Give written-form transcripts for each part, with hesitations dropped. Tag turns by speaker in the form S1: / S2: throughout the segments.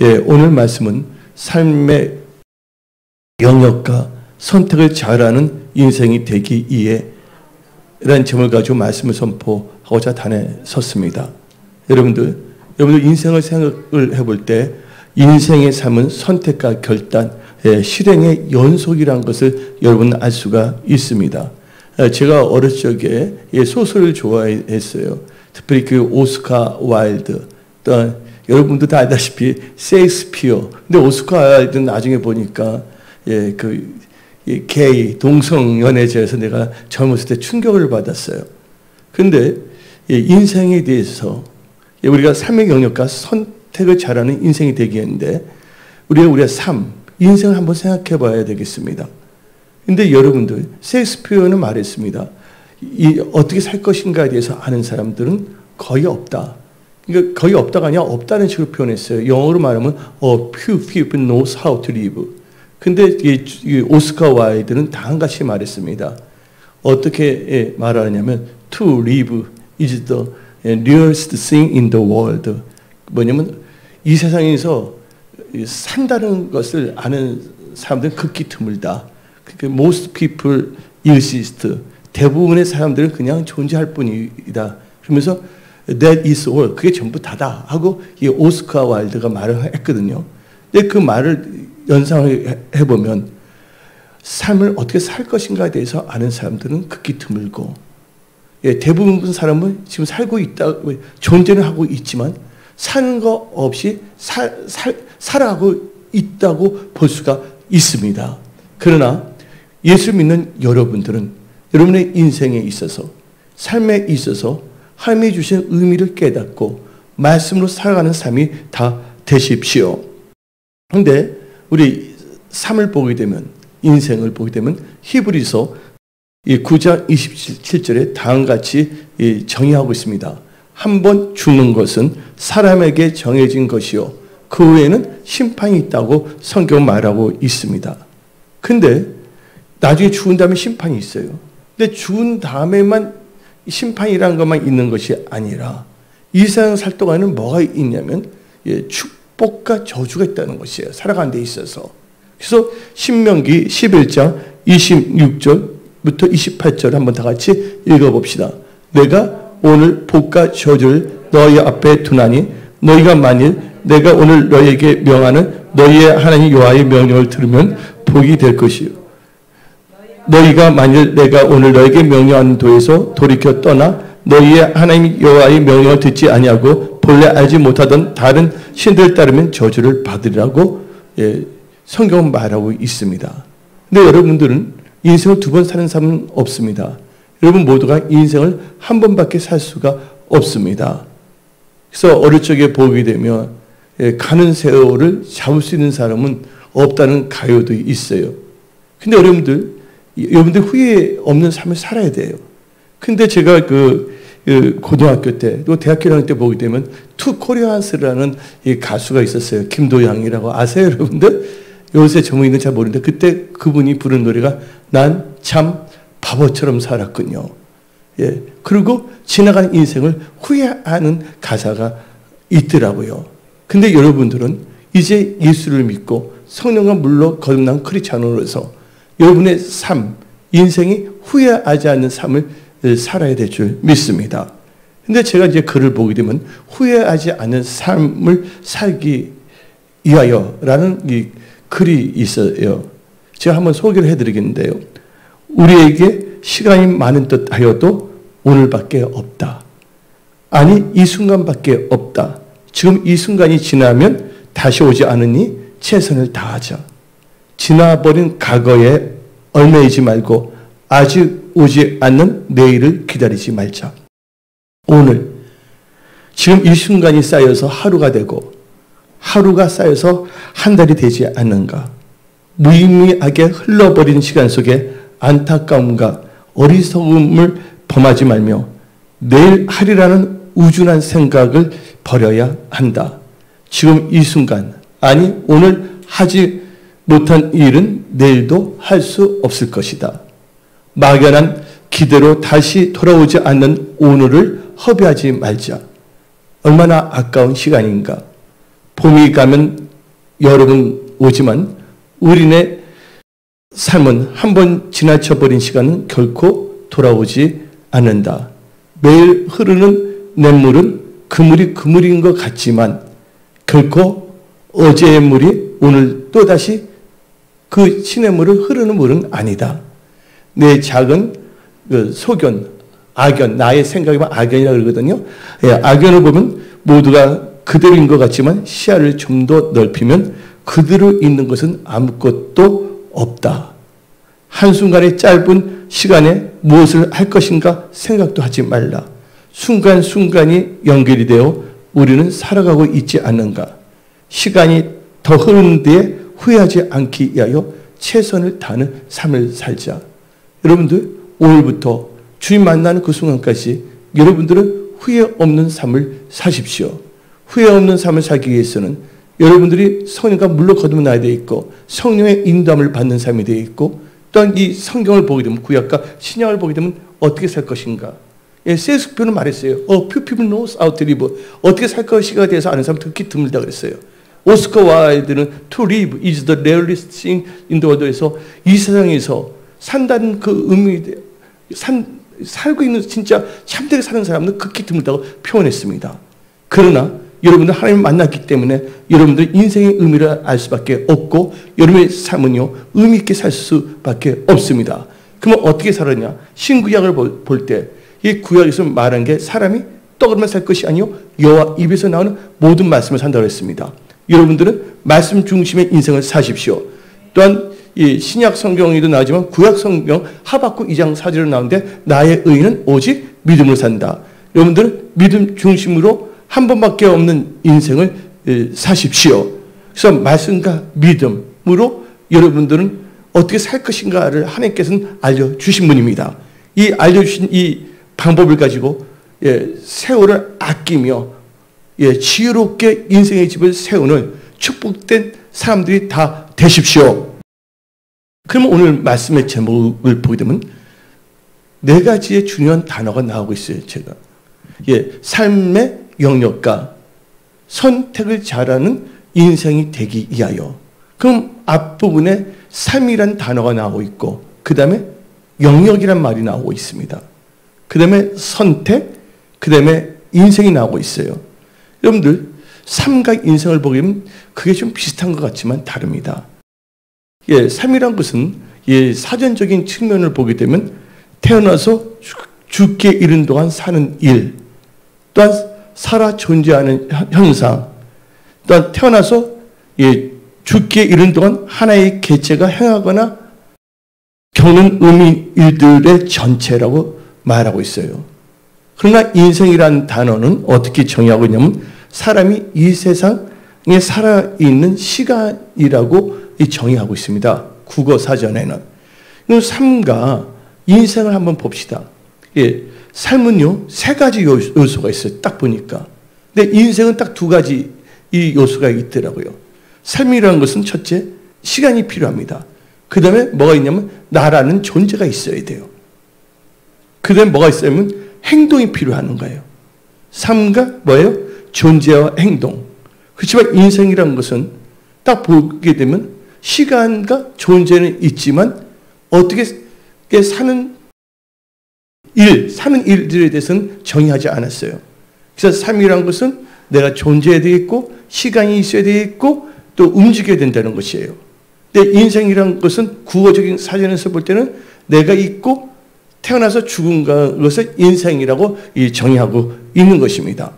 S1: 오늘 말씀은 삶의 영역과 선택을 잘하는 인생이 되기 위해 라는 제목을 가지고 말씀을 선포하고자 단에 섰습니다. 여러분들 인생을 생각을 해볼 때 인생의 삶은 선택과 결단, 실행의 연속이라는 것을 여러분 알 수가 있습니다. 제가 어렸을 적에 소설을 좋아했어요. 특별히 그 오스카 와일드, 또 여러분도 다 알다시피 셰익스피어. 근데 오스카 와일드는 나중에 보니까 게이 동성 연애자에서 내가 젊었을 때 충격을 받았어요. 그런데 인생에 대해서 우리가 삶의 영역과 선택을 잘하는 인생이 되겠는데 우리의 삶, 인생을 한번 생각해 봐야 되겠습니다. 근데 여러분들, 셰익스피어는 말했습니다. 어떻게 살 것인가에 대해서 아는 사람들은 거의 없다. 그러니까 거의 없다가 아니라 없다는 식으로 표현했어요. 영어로 말하면 few people knows how to live. 근데 이 오스카 와일드는 다음같이 말했습니다. 어떻게 말하냐면 to live is the rarest thing in the world. 뭐냐면 이 세상에서 산다는 것을 아는 사람들은 극히 드물다. Most people exist. 대부분의 사람들은 그냥 존재할 뿐이다. 그러면서 that is all. 그게 전부 다다 하고 이 오스카 와일드가 말을 했거든요. 근데 그 말을 연상을 해보면 삶을 어떻게 살 것인가에 대해서 아는 사람들은 극히 드물고 대부분 사람은 지금 살고 있다, 존재는 하고 있지만 사는 거 없이 살아가고 있다고 볼 수가 있습니다. 그러나 예수 믿는 여러분들은 여러분의 인생에 있어서 삶에 있어서 하나님이 주신 의미를 깨닫고 말씀으로 살아가는 삶이 다 되십시오. 그런데 우리 삶을 보게 되면 인생을 보게 되면 히브리서 9장 27절에 다음같이 정의하고 있습니다. 한 번 죽는 것은 사람에게 정해진 것이요 그 후에는 심판이 있다고 성경은 말하고 있습니다. 근데 나중에 죽은 다음에 심판이 있어요. 근데 죽은 다음에만 심판이라는 것만 있는 것이 아니라 이 세상 살 동안에는 뭐가 있냐면 축복과 저주가 있다는 것이에요. 살아가는 데 있어서. 그래서 신명기 11장 26절부터 28절 한번 다 같이 읽어봅시다. 내가 오늘 복과 저주를 너희 앞에 두나니 너희가 만일 내가 오늘 너희에게 명하는 너희의 하나님 여호와의 명령을 들으면 복이 될 것이요. 너희가 만일 내가 오늘 너희에게 명령하는 도에서 돌이켜 떠나 너희의 하나님 여호와의 명령을 듣지 아니하고 본래 알지 못하던 다른 신들을 따르면 저주를 받으리라고 성경은 말하고 있습니다. 근데 여러분들은 인생을 두 번 사는 사람은 없습니다. 여러분 모두가 인생을 한 번밖에 살 수가 없습니다. 그래서 어릴 적에 보게 되면 가는 세월을 잡을 수 있는 사람은 없다는 가요도 있어요. 근데 여러분들 후회 없는 삶을 살아야 돼요. 근데 제가 고등학교 때, 또 대학교 다닐 때 보게 되면 투 코리안스라는 가수가 있었어요. 김도영이라고 아세요, 여러분들? 요새 제목이 잘 모르는데 그때 그분이 부른 노래가 난 참 바보처럼 살았군요. 그리고 지나간 인생을 후회하는 가사가 있더라고요. 근데 여러분들은 이제 예수를 믿고 성령과 물로 거듭난 크리스찬으로서 여러분의 삶, 인생이 후회하지 않는 삶을 살아야 될 줄 믿습니다. 근데 제가 이제 글을 보게 되면 후회하지 않는 삶을 살기 위하여라는 이 글이 있어요. 제가 한번 소개를 해드리겠는데요. 우리에게 시간이 많은 듯 하여도 오늘밖에 없다. 아니 이 순간밖에 없다. 지금 이 순간이 지나면 다시 오지 않으니 최선을 다하자. 지나버린 과거에 얽매이지 말고 아직 오지 않는 내일을 기다리지 말자. 오늘 지금 이 순간이 쌓여서 하루가 되고 하루가 쌓여서 한 달이 되지 않는가. 무의미하게 흘러버린 시간 속에 안타까움과 어리석음을 범하지 말며 내일 하리라는 우준한 생각을 버려야 한다. 지금 이 순간, 아니 오늘 하지 못한 일은 내일도 할 수 없을 것이다. 막연한 기대로 다시 돌아오지 않는 오늘을 허비하지 말자. 얼마나 아까운 시간인가. 봄이 가면 여러 번 오지만 우리네 삶은 한번 지나쳐버린 시간은 결코 돌아오지 않는다. 매일 흐르는 냇물은 그 물인 것 같지만 결코 어제의 물이 오늘 또다시 그 시냇물을 흐르는 물은 아니다. 내 작은 소견, 악연, 나의 생각이면 악연이라고 그러거든요. 예, 악연을 보면 모두가 그대로인 것 같지만 시야를 좀 더 넓히면 그대로 있는 것은 아무것도 없다. 한순간의 짧은 시간에 무엇을 할 것인가 생각도 하지 말라. 순간순간이 연결이 되어 우리는 살아가고 있지 않는가. 시간이 더 흐르는 데에 후회하지 않기 위하여 최선을 다하는 삶을 살자. 여러분들 오늘부터 주님 만나는 그 순간까지 여러분들은 후회 없는 삶을 사십시오. 후회 없는 삶을 살기 위해서는 여러분들이 성령과 물로 거듭나야 되어 있고 성령의 인도함을 받는 삶이 되어 있고 또한 이 성경을 보게 되면 구약과 신약을 보게 되면 어떻게 살 것인가. 예, 세스표는 말했어요. Few people knows how to live. 어떻게 살 것인가에 대해서 아는 사람 특히 드물다 그랬어요. 오스카 와일드는 to live is the rarest thing in the world에서 이 세상에서 산다는 그 의미, 살고 있는 진짜 참되게 사는 사람은 극히 드물다고 표현했습니다. 그러나 여러분들 하나님을 만났기 때문에 여러분들 인생의 의미를 알 수밖에 없고 여러분의 삶은요 의미 있게 살 수밖에 없습니다. 그러면 어떻게 살았냐? 신구약을 볼 때 이 구약에서 말한 게 사람이 떡으로만 살 것이 아니요 여호와 입에서 나오는 모든 말씀을 산다고 했습니다. 여러분들은 말씀 중심의 인생을 사십시오. 또한 이 신약 성경에도 나오지만 구약 성경 하박국 2장 4절에 나오는데 나의 의는 오직 믿음으로 산다. 여러분들은 믿음 중심으로 한 번밖에 없는 인생을 사십시오. 그래서 말씀과 믿음으로 여러분들은 어떻게 살 것인가를 하나님께서는 알려주신 분입니다. 이 알려주신 이 방법을 가지고 세월을 아끼며 지혜롭게 인생의 집을 세우는 축복된 사람들이 다 되십시오. 그러면 오늘 말씀의 제목을 보게 되면 네 가지의 중요한 단어가 나오고 있어요. 제가 삶의 영역과 선택을 잘하는 인생이 되기 위하여. 그럼 앞부분에 삶이란 단어가 나오고 있고 그 다음에 영역이란 말이 나오고 있습니다. 그 다음에 선택, 그 다음에 인생이 나오고 있어요. 여러분들 삶과 인생을 보게 되면 그게 좀 비슷한 것 같지만 다릅니다. 삶이란 것은 사전적인 측면을 보게 되면 태어나서 죽게 이른 동안 사는 일, 또한 살아 존재하는 현상, 또한 태어나서 죽게 이른 동안 하나의 개체가 행하거나 겪는 의미 일들의 전체라고 말하고 있어요. 그러나 인생이란 단어는 어떻게 정의하고 있냐면 사람이 이 세상에 살아있는 시간이라고 정의하고 있습니다. 국어 사전에는. 삶과 인생을 한번 봅시다. 삶은요, 세 가지 요소가 있어요. 딱 보니까. 근데 인생은 딱 두 가지 이 요소가 있더라고요. 삶이라는 것은 첫째, 시간이 필요합니다. 그 다음에 뭐가 있냐면 나라는 존재가 있어야 돼요. 그 다음에 뭐가 있어야면 행동이 필요한 거예요. 삶과 뭐예요? 존재와 행동. 그렇지만 인생이라는 것은 딱 보게 되면 시간과 존재는 있지만 어떻게 사는 일들에 대해서는 정의하지 않았어요. 그래서 삶이라는 것은 내가 존재해야 되겠고 시간이 있어야 되겠고 또 움직여야 된다는 것이에요. 근데 인생이라는 것은 구어적인 사전에서 볼 때는 내가 있고 태어나서 죽은 것을 인생이라고 정의하고 있는 것입니다.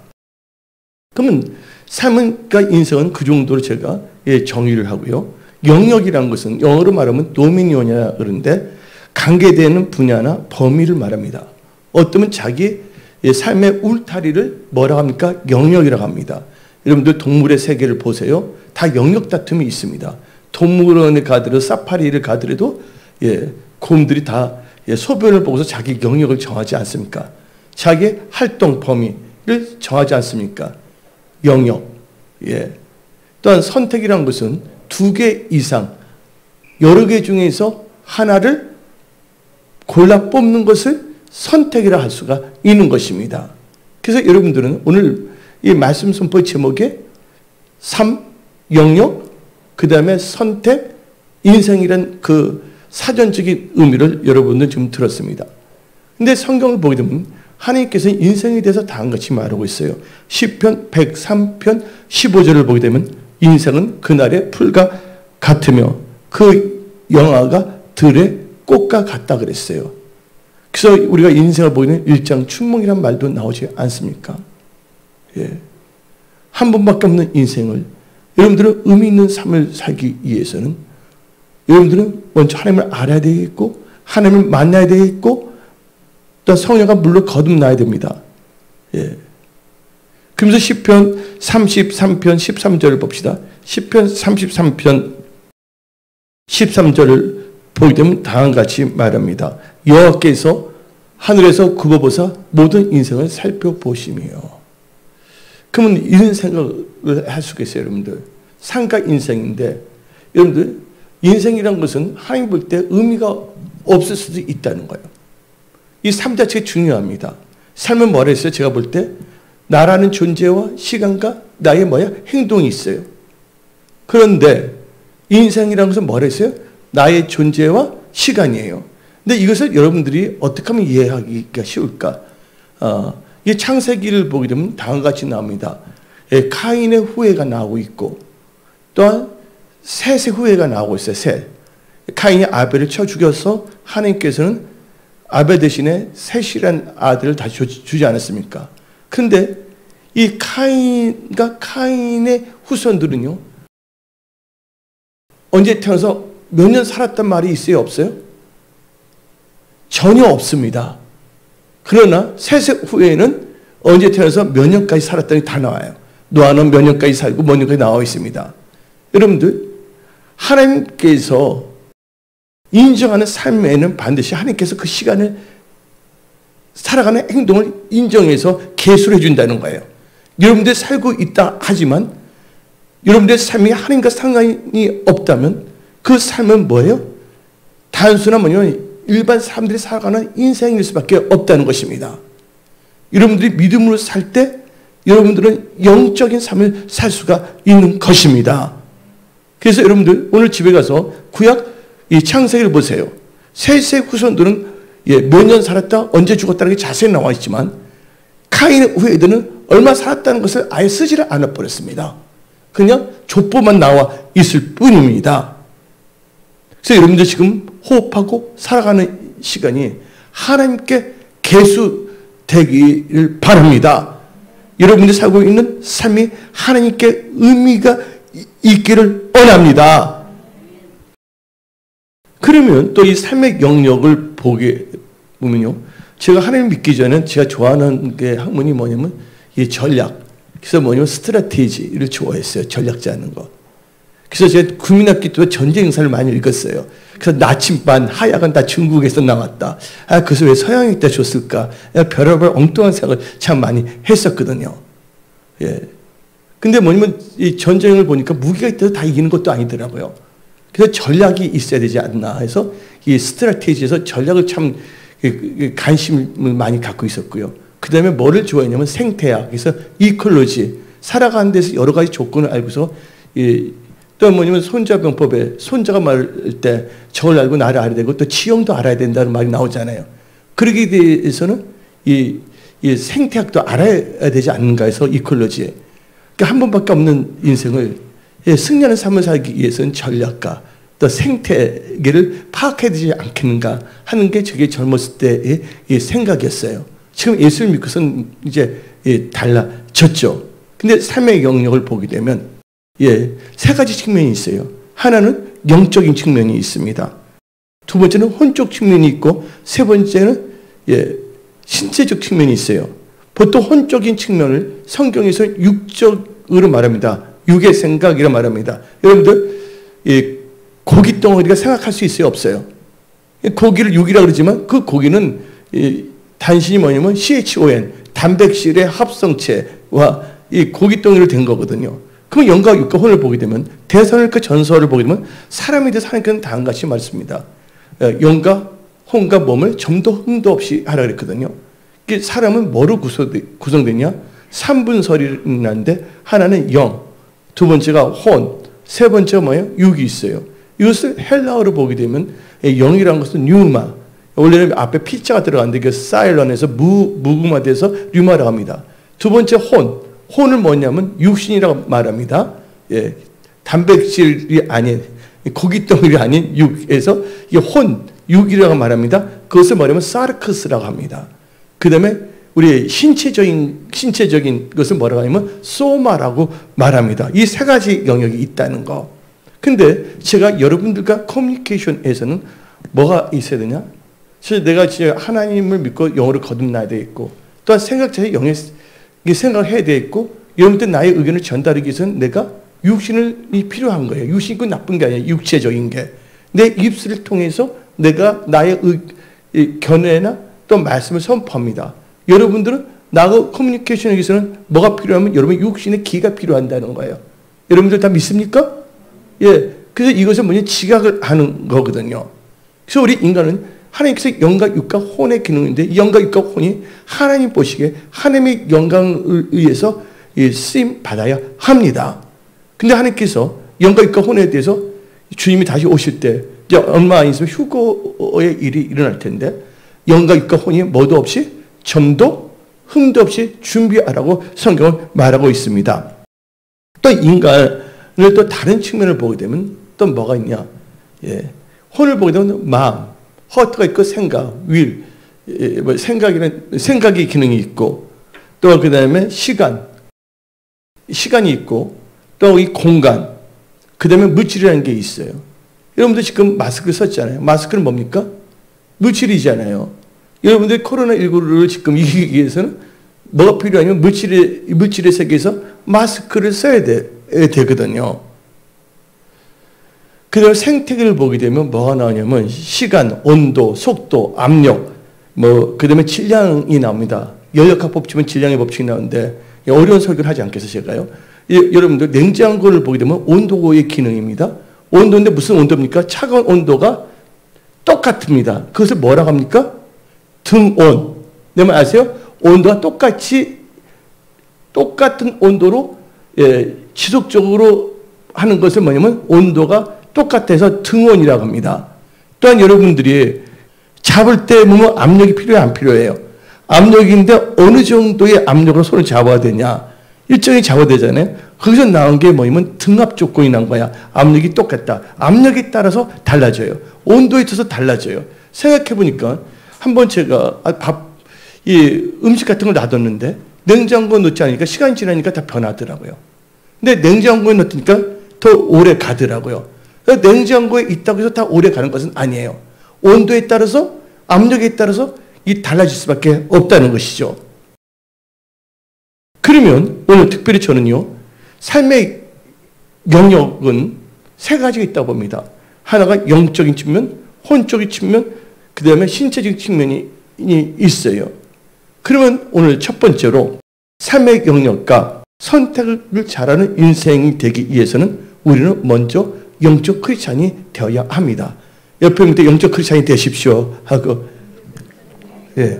S1: 그러면 삶과 인생은 그 정도로 제가 정의를 하고요. 영역이라는 것은 영어로 말하면 도미니온이라 그러는데 관계되는 분야나 범위를 말합니다. 어쩌면 자기 삶의 울타리를 뭐라고 합니까? 영역이라고 합니다. 여러분들 동물의 세계를 보세요. 다 영역 다툼이 있습니다. 동물원에 가더라도 사파리를 가더라도 곰들이 다 소변을 보고서 자기 영역을 정하지 않습니까? 자기의 활동 범위를 정하지 않습니까? 영역. 또한 선택이라는 것은 두 개 이상 여러 개 중에서 하나를 골라 뽑는 것을 선택이라 할 수가 있는 것입니다. 그래서 여러분들은 오늘 이 말씀 선포 제목에 삶, 영역, 그 다음에 선택, 인생이란 그 사전적인 의미를 여러분들 지금 들었습니다. 근데 성경을 보게 되면 하나님께서 인생에 대해서 다음같이 말하고 있어요. 시편 103편 15절을 보게 되면 인생은 그날의 풀과 같으며 그 영화가 들의 꽃과 같다 그랬어요. 그래서 우리가 인생을 보이는 일장 춘몽이란 말도 나오지 않습니까? 예. 한 번밖에 없는 인생을 여러분들은 의미 있는 삶을 살기 위해서는 여러분들은 먼저 하나님을 알아야 되겠고 하나님을 만나야 되겠고 또 성령과 물로 거듭나야 됩니다. 예. 그러면서 시편 33편 13절을 봅시다. 시편 33편 13절을 보게 되면 다음같이 말합니다. 여호와께서 하늘에서 굽어보사 모든 인생을 살펴보시며. 그러면 이런 생각을 할 수가 있어요, 여러분들. 상가 인생인데 여러분들 인생이란 것은 하나님 볼 때 의미가 없을 수도 있다는 거예요. 이 삶 자체가 중요합니다. 삶은 뭐라 했어요? 제가 볼 때 나라는 존재와 시간과 나의 행동이 있어요. 그런데 인생이라는 것은 뭐라 했어요? 나의 존재와 시간이에요. 근데 이것을 여러분들이 어떻게 하면 이해하기가 쉬울까? 이 창세기를 보게 되면 다음과 같이 나옵니다. 카인의 후예가 나오고 있고 또한 셋의 후예가 나오고 있어요. 셋. 카인이 아벨을 쳐 죽여서 하나님께서는 아벨 대신에 셋이란 아들을 다시 주지 않았습니까? 그런데 이 카인과 카인의 후손들은요, 언제 태어나서 몇 년 살았단 말이 있어요? 없어요? 전혀 없습니다. 그러나 셋의 후에는 언제 태어나서 몇 년까지 살았다는 게 다 나와요. 노아는 몇 년까지 살고 몇 년까지 나와 있습니다. 여러분들, 하나님께서 인정하는 삶에는 반드시 하나님께서 그 시간을 살아가는 행동을 인정해서 계수를 해준다는 거예요. 여러분들 살고 있다 하지만 여러분들의 삶이 하나님과 상관이 없다면 그 삶은 뭐예요? 단순한 일반 사람들이 살아가는 인생일 수밖에 없다는 것입니다. 여러분들이 믿음으로 살 때 여러분들은 영적인 삶을 살 수가 있는 것입니다. 그래서 여러분들 오늘 집에 가서 구약 이 창세기를 보세요. 셋의 후손들은 몇 년 살았다, 언제 죽었다는 게 자세히 나와 있지만 카인의 후예들은 얼마 살았다는 것을 아예 쓰지를 않아 버렸습니다. 그냥 족보만 나와 있을 뿐입니다. 그래서 여러분들 지금 호흡하고 살아가는 시간이 하나님께 계수되기를 바랍니다. 여러분들이 살고 있는 삶이 하나님께 의미가 있기를 원합니다. 그러면 또 이 삶의 영역을 보게 보면요, 제가 하나님 믿기 전에 제가 좋아하는 게 학문이 뭐냐면 이 전략. 그래서 스트라테지를 좋아했어요. 전략 짜는 거. 그래서 제가 국민학기 때 전쟁 역사를 많이 읽었어요. 그래서 나침반, 하약은 다 중국에서 나왔다. 그래서 왜 서양이 다 줬을까? 별의별 엉뚱한 생각을 참 많이 했었거든요. 예. 근데 이 전쟁을 보니까 무기가 있다고 다 이기는 것도 아니더라고요. 그래서 전략이 있어야 되지 않나 해서 이 스트라테지에서 전략을 참 관심을 많이 갖고 있었고요. 그 다음에 뭐를 좋아했냐면 생태학, 그래서 이콜로지, 살아가는 데서 여러 가지 조건을 알고서 또 손자병법에 손자가 말할 때 저걸 알고 나를 알아야 되고 또 지형도 알아야 된다는 말이 나오잖아요. 그러기 위해서는 이 생태학도 알아야 되지 않는가 해서 이콜로지. 그러니까 한 번밖에 없는 인생을 승리하는 삶을 살기 위해서는 전략가 또 생태계를 파악해야 되지 않겠는가 하는 게 저게 젊었을 때의 생각이었어요. 지금 예수를 믿고서는 이제 달라졌죠. 근데 삶의 영역을 보게 되면 세 가지 측면이 있어요. 하나는 영적인 측면이 있습니다. 두 번째는 혼적 측면이 있고 세 번째는 신체적 측면이 있어요. 보통 혼적인 측면을 성경에서 육적으로 말합니다. 육의 생각이라 말합니다. 여러분들 고기 덩어리가 생각할 수 있어요? 없어요? 고기를 육이라고 그러지만 그 고기는 단신이 뭐냐면 CHON 단백질의 합성체와 이 고기 덩어리로 된 거거든요. 그럼 영과 육과 혼을 보게 되면 대선일까 전설을 보게 되면 사람에 대해서 하나님께서는 다음같이 말씀입니다. 영과 혼과 몸을 점도 흠도 없이 하라 그랬거든요. 사람은 뭐로 구성되냐? 3분설이라는데 하나는 영, 두 번째가 혼, 세 번째가 뭐예요? 육이 있어요. 이것을 헬라어로 보게 되면 영이라는 것은 뉴마. 원래는 앞에 피자가 들어갔는데 그 사일런에서 무구마돼서 류마라고 합니다. 두 번째 혼을 뭐냐면 육신이라고 말합니다. 예, 단백질이 아닌 고깃덩어리 아닌 육에서 이 육이라고 말합니다. 그것을 뭐냐면 사르크스라고 합니다. 그 다음에 우리 신체적인 것을 뭐라고 하냐면 소마라고 말합니다. 이 세 가지 영역이 있다는 거. 근데 제가 여러분들과 커뮤니케이션에서는 뭐가 있어야 되냐? 사실 내가 진짜 하나님을 믿고 영어를 거듭나야 되겠고, 또한 생각자의 영의 생각을 해야 되겠고, 여러분들 나의 의견을 전달하기 위해서는 내가 육신이 필요한 거예요. 육신이 그 나쁜 게 아니라 육체적인 게. 내 입술을 통해서 내가 나의 견해나 또 말씀을 선포합니다. 여러분들은 나하고 커뮤니케이션하기 위해서는 뭐가 필요하면 여러분 육신의 기가 필요한다는 거예요. 여러분들 다 믿습니까? 예. 그래서 이것은 뭐냐? 지각을 하는 거거든요. 그래서 우리 인간은 하나님께서 영과 육과 혼의 기능인데 이 영과 육과 혼이 하나님 보시기에 하나님의 영광을 위해서 쓰임 받아야 합니다. 근데 하나님께서 영과 육과 혼에 대해서 주님이 다시 오실 때 이제 얼마 안 있으면 휴거의 일이 일어날 텐데 영과 육과 혼이 뭐도 없이 점도 흠도 없이 준비하라고 성경을 말하고 있습니다. 또 인간을 또 다른 측면을 보게 되면 또 뭐가 있냐? 예. 혼을 보게 되면 마음, 허트가 있고 생각, 윌, 생각의 기능이 있고 또 그 다음에 시간이 있고 또 이 공간, 그 다음에 물질이라는 게 있어요. 여러분들 지금 마스크 썼잖아요. 마스크는 뭡니까? 물질이잖아요. 여러분들 코로나19를 지금 이기기 위해서는 뭐가 필요하냐면 물질의 세계에서 마스크를 써야 되거든요. 그 다음에 생태계를 보게 되면 뭐가 나오냐면 시간, 온도, 속도, 압력, 그 다음에 질량이 나옵니다. 열역학 법칙은 질량의 법칙이 나오는데 어려운 설교를 하지 않겠어요, 제가요. 여러분들 냉장고를 보게 되면 온도의 기능입니다. 온도인데 무슨 온도입니까? 차가운 온도가 똑같습니다. 그것을 뭐라고 합니까? 등온. 내 말 아세요? 온도가 똑같은 온도로 지속적으로 하는 것을 뭐냐면 온도가 똑같아서 등온이라고 합니다. 또한 여러분들이 잡을 때 보면 압력이 필요해 안 필요해요? 압력인데 어느 정도의 압력으로 손을 잡아야 되냐? 일정히 잡아야 되잖아요. 거기서 나온 게 뭐냐면 등압 조건이 나온 거야. 압력이 똑같다. 압력에 따라서 달라져요. 온도에 따라서 달라져요. 생각해 보니까 한번 제가 음식 같은 걸 놔뒀는데 냉장고에 넣지 않으니까 시간이 지나니까 다 변하더라고요. 근데 냉장고에 넣으니까 더 오래 가더라고요. 냉장고에 있다고 해서 다 오래 가는 것은 아니에요. 온도에 따라서 압력에 따라서 달라질 수밖에 없다는 것이죠. 그러면 오늘 특별히 저는요, 삶의 영역은 세 가지가 있다고 봅니다. 하나가 영적인 측면, 혼적인 측면, 그 다음에 신체적인 측면이 있어요. 그러면 오늘 첫 번째로 삶의 영역과 선택을 잘하는 인생이 되기 위해서는 우리는 먼저 영적 크리스찬이 되어야 합니다. 옆에 있는데 영적 크리스찬이 되십시오 하고, 예.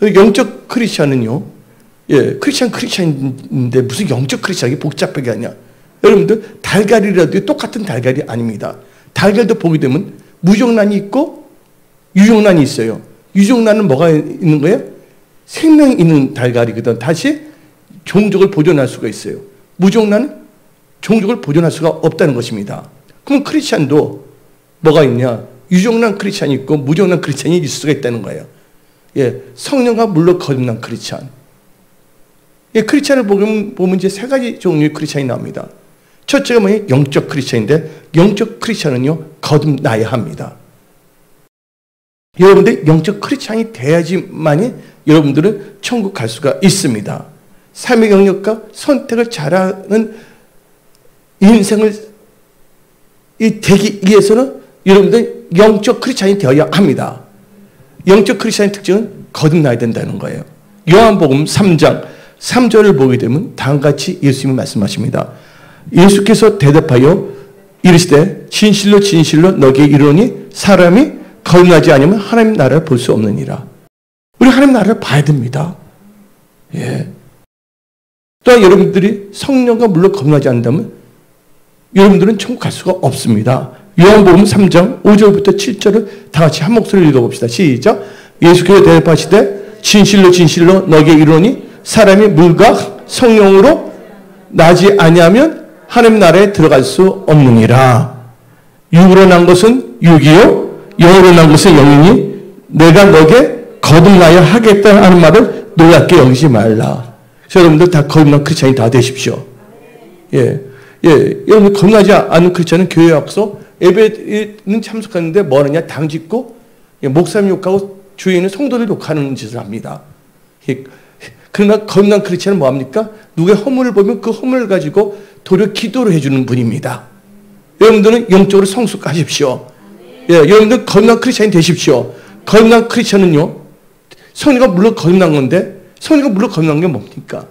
S1: 영적 크리스찬은요, 예, 크리스찬인데 무슨 영적 크리스찬이 복잡하게 하냐? 여러분들 달걀이라도 똑같은 달걀이 아닙니다. 달걀도 보게 되면 무종란이 있고 유종란이 있어요. 유종란은 뭐가 있는 거예요? 생명이 있는 달걀이거든. 다시 종족을 보존할 수가 있어요. 무종란은 종족을 보존할 수가 없다는 것입니다. 그럼 크리스찬도 뭐가 있냐? 유종란 크리스찬이 있고 무종란 크리스찬이 있을 수가 있다는 거예요. 예, 성령과 물로 거듭난 크리스찬. 예, 크리스찬을 보면 이제 세 가지 종류의 크리스찬이 나옵니다. 첫째가 뭐예요? 영적 크리스찬인데 영적 크리스찬은요, 거듭나야 합니다. 여러분들 영적 크리스찬이 돼야지만이 여러분들은 천국 갈 수가 있습니다. 삶의 영역과 선택을 잘하는 인생을 되기 위해서는 여러분들 영적 크리스찬이 되어야 합니다. 영적 크리스찬의 특징은 거듭나야 된다는 거예요. 요한복음 3장 3절을 보게 되면 다음같이 예수님이 말씀하십니다. 예수께서 대답하여 이르시되 진실로 진실로 너희에게 이르노니 사람이 거듭나지 않으면 하나님 나라를 볼 수 없느니라. 우리 하나님 나라를 봐야 됩니다. 예. 또한 여러분들이 성령과 물로 거듭나지 않는다면 여러분들은 천국 갈 수가 없습니다. 요한복음 3장 5절부터 7절을 다 같이 한 목소리로 읽어봅시다. 시작. 예수께서 대답하시되 진실로 진실로 너에게 이르노니 사람이 물과 성령으로 나지 아니하면 하나님 나라에 들어갈 수 없느니라. 육으로 난 것은 육이요 영으로 난 것은 영이니 내가 너에게 거듭나야 하겠다 하는 말을 놀랍게 여기지 말라. 그래서 여러분들 다 거듭난 크리스찬이 다 되십시오. 여러분 거듭나지 않은 크리스찬은 교회 와서 예배는 참석하는데 뭐 하느냐? 당 짓고 목사님 욕하고 주위에 있는 성도들 욕하는 짓을 합니다. 그러나 거듭난 크리스찬은 뭐합니까? 누구의 허물을 보면 그 허물을 가지고 도리어 기도를 해주는 분입니다. 여러분들은 영적으로 성숙하십시오. 여러분들 거듭난 크리스찬이 되십시오. 거듭난 크리스찬은요, 성령과 물로 거듭난 건데, 성령과 물로 거듭난 게 뭡니까?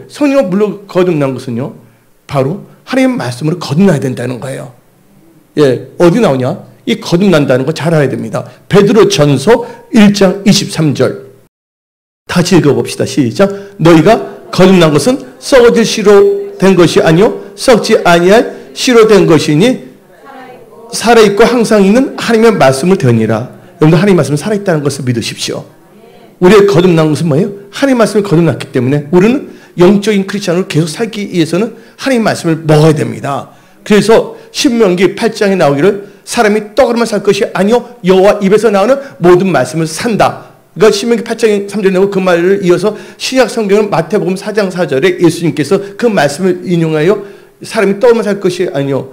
S1: 성령과 물로 거듭난 것은요, 바로 하나님의 말씀으로 거듭나야 된다는 거예요. 어디 나오냐? 이 거듭난다는 거 잘 알아야 됩니다. 베드로전서 1장 23절. 다시 읽어봅시다. 시작. 너희가 거듭난 것은 썩어질 씨로 된 것이 아니요 썩지 아니할 씨로 된 것이니 살아있고 항상 있는 하나님의 말씀을 되니라. 여러분들 하나님의 말씀은 살아있다는 것을 믿으십시오. 우리의 거듭난 것은 뭐예요? 하나님의 말씀을 거듭났기 때문에 우리는 영적인 크리스찬으로 계속 살기 위해서는 하나님의 말씀을 먹어야 됩니다. 그래서 신명기 8장에 나오기를 사람이 떡으로만 살 것이 아니요 여호와 입에서 나오는 모든 말씀을 산다. 그러니까 신명기 8장 3절에 나오고 그 말을 이어서 신약 성경은 마태복음 4장 4절에 예수님께서 그 말씀을 인용하여 사람이 떡으로만 살 것이 아니요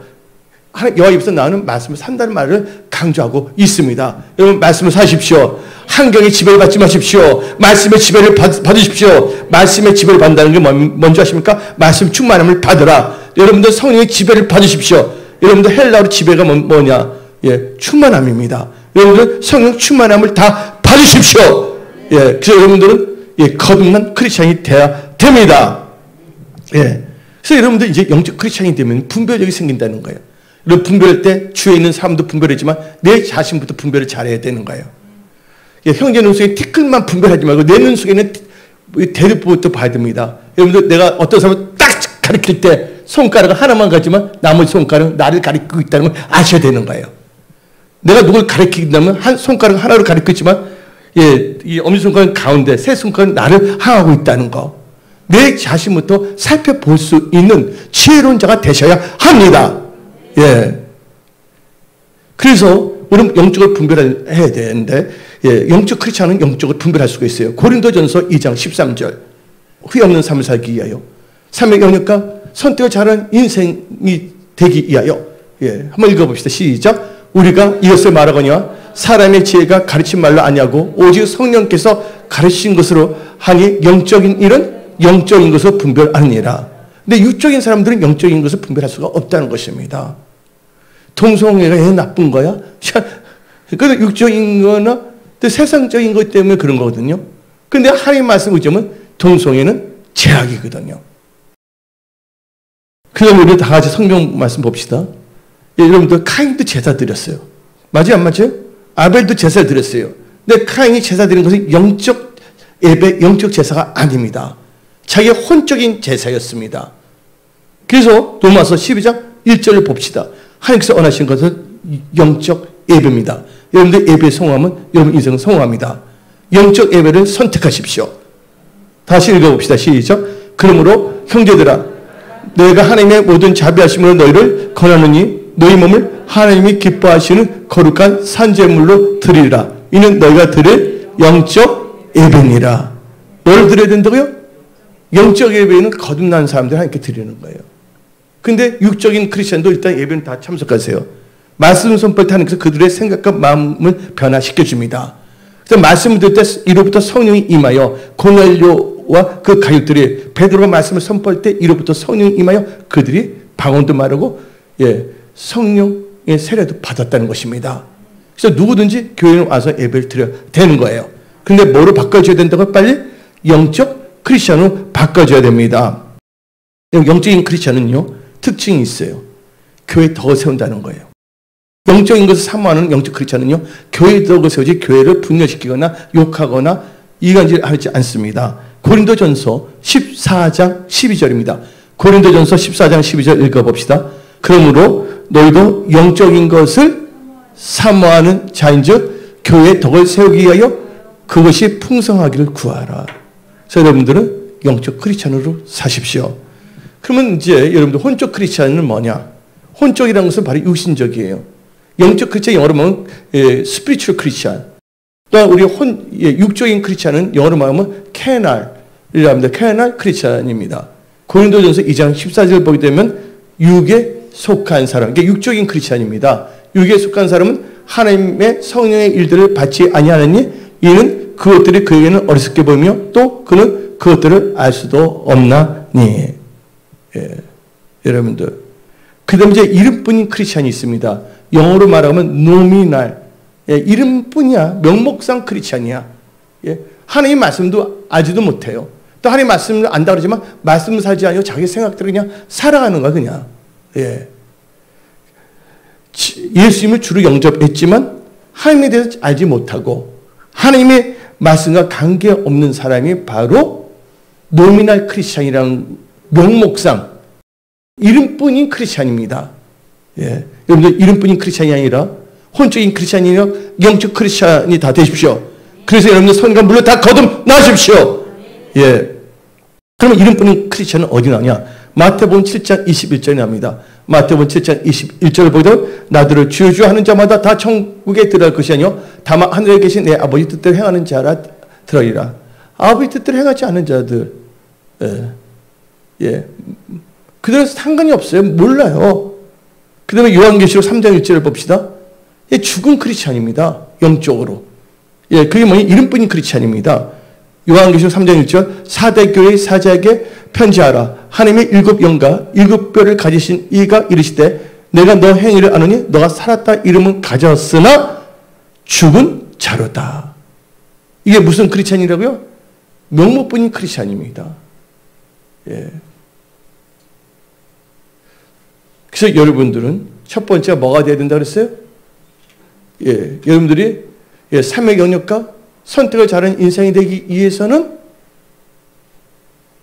S1: 여호와 입에서 나오는 말씀을 산다는 말을 강조하고 있습니다. 여러분 말씀을 사십시오. 환경의 지배를 받지 마십시오. 말씀의 지배를 받으십시오. 말씀의 지배를 받는다는 게 뭔지 아십니까? 말씀 충만함을 받으라. 여러분들 성령의 지배를 받으십시오. 여러분들 헬라어로 지배가 뭐냐? 충만함입니다. 여러분들 성령 충만함을 다 받으십시오. 그래서 여러분들은 거듭난 크리스찬이 돼야 됩니다. 그래서 여러분들 이제 영적 크리스찬이 되면 분별력이 생긴다는 거예요. 여러분 분별할 때 주위에 있는 사람도 분별하지만 내 자신부터 분별을 잘해야 되는 거예요. 형제 눈속에 티끌만 분별하지 말고 내 눈속에는 대립부부터 봐야 됩니다. 여러분들 내가 어떤 사람을 딱 가리킬 때 손가락을 하나만 가지만 나머지 손가락은 나를 가리키고 있다는 걸 아셔야 되는 거예요. 내가 누굴 가리킨다면 한 손가락 하나로 가리켰지만 이 엄지손가락 가운데 세 손가락은 나를 향하고 있다는 거. 내 자신부터 살펴볼 수 있는 지혜로운 자가 되셔야 합니다. 그래서 우리는 영적을 분별해야 되는데 영적 크리스찬은 영적을 분별할 수가 있어요. 고린도전서 2장 13절. 후회 없는 삶을 살기 위하여 삶의 영역과 선택을 잘하는 인생이 되기 위하여 한번 읽어봅시다. 시작. 우리가 이것을 말하거니와 사람의 지혜가 가르친 말로 아니하고 오직 성령께서 가르친 것으로 하니 영적인 일은 영적인 것을 분별하느니라. 근데 육적인 사람들은 영적인 것을 분별할 수가 없다는 것입니다. 동성애가 나쁜 거야? 그래서 육적인 거나 세상적인 것 때문에 그런 거거든요. 근데 하나님 말씀 의점은 동성애는 죄악이거든요. 그럼 우리 다 같이 성경 말씀 봅시다. 여러분들 카인도 제사 드렸어요. 맞아요? 안 맞아요? 아벨도 제사 드렸어요. 근데 카인이 제사 드린 것은 영적 예배, 영적 제사가 아닙니다. 자기의 혼적인 제사였습니다. 그래서 로마서 12장 1절을 봅시다. 하나님께서 원하신 것은 영적 예배입니다. 여러분들 예배의 성공하면 여러분 인생은 성공합니다. 영적 예배를 선택하십시오. 다시 읽어봅시다. 시작. 그러므로 형제들아 내가 하나님의 모든 자비하심으로 너희를 권하느니 너희 몸을 하나님이 기뻐하시는 거룩한 산제물로 드리라. 이는 너희가 드릴 영적 예배니라. 뭘 드려야 된다고요? 영적 예배는 거듭난 사람들 하나님께 드리는 거예요. 근데 육적인 크리스천도 일단 예배는 다 참석하세요. 말씀 선포할 때 하나님께서 그들의 생각과 마음을 변화시켜 줍니다. 그래서 말씀을 들을 때 이로부터 성령이 임하여 고넬료와 그 가족들이 베드로가 말씀을 선포할 때 이로부터 성령이 임하여 그들이 방언도 말하고 성령의 세례도 받았다는 것입니다. 그래서 누구든지 교회에 와서 예배를 드려야 되는 거예요. 근데 뭐로 바꿔줘야 된다고? 빨리 영적 크리스천으로 바꿔줘야 됩니다. 영적인 크리스천은요 특징이 있어요. 교회 더 세운다는 거예요. 영적인 것을 사모하는 영적 크리스천은요 교회에 더 세우지 교회를 분열시키거나 욕하거나 이간질하지 않습니다. 고린도전서 14장 12절입니다. 고린도전서 14장 12절 읽어봅시다. 그러므로 너희도 영적인 것을 사모하는 자인즉 교회의 덕을 세우기 위하여 그것이 풍성하기를 구하라. 그래서 여러분들은 영적 크리스찬으로 사십시오. 그러면 이제 여러분들 혼적 크리스찬은 뭐냐? 혼적이라는 것은 바로 육신적이에요. 영적 크리스찬 영어로 말하면 스피리추얼 크리스찬. 또한 우리 육적인 크리스찬은 영어로 말하면 캐날이라고 합니다. 캐날 크리스찬입니다. 고린도전서 2장 14절 보게 되면 육에 속한 사람, 그러니까 육적인 크리스찬입니다. 육에 속한 사람은 하나님의 성령의 일들을 받지 아니하느니 이는 그것들이 그에게는 어리석게 보이며 또 그는 그것들을 알 수도 없나니. 예. 여러분들. 그 다음에 이제 이름뿐인 크리스찬이 있습니다. 영어로 말하면 노미날. 예, 이름뿐이야. 명목상 크리스찬이야. 예. 하나님 말씀도 알지도 못해요. 또 하나님 말씀을 안다 그러지만 말씀을 살지 않고 자기 생각대로 그냥 살아가는 거야, 그냥. 예. 예수님을 주로 영접했지만 하나님에 대해서 알지 못하고 하나님의 말씀과 관계없는 사람이 바로 노미날 크리스찬이라는 명목상 이름뿐인 크리스찬입니다. 예. 여러분들 이름뿐인 크리스찬이 아니라 혼적인 크리스찬이 아니라 영적 크리스찬이 다 되십시오. 그래서 여러분들 선과 물로 다 거듭나십시오. 예. 그러면 이름뿐인 크리스찬은 어디 나냐? 마태복음 7장 21절에 납니다. 마태복음 7장 21절을 보면 나더러 주여 주여 하는 자마다 다 천국에 들어갈 것이 아니요 다만 하늘에 계신 내 아버지 뜻대로 행하는 자라 들으리라. 아버지 뜻대로 행하지 않는 자들, 예, 예, 그들은 상관이 없어요. 몰라요. 그 다음에 요한계시록 3장 1절을 봅시다. 예, 죽은 크리스찬입니다. 영적으로. 예, 그게 뭐냐? 이름뿐인 크리스찬입니다. 요한계시록 3장 1절 사대 교회의 사자에게 편지하라. 하나님의 일곱 영과 일곱 뼈를 가지신 이가 이르시되 내가 너 행위를 아느니 너가 살았다 이름은 가졌으나 죽은 자로다. 이게 무슨 크리스찬이라고요? 명목뿐인 크리스찬입니다. 예. 그래서 여러분들은 첫 번째가 뭐가 돼야 된다 그랬어요? 예, 여러분들이 삶의 영역과 선택을 잘하는 인생이 되기 위해서는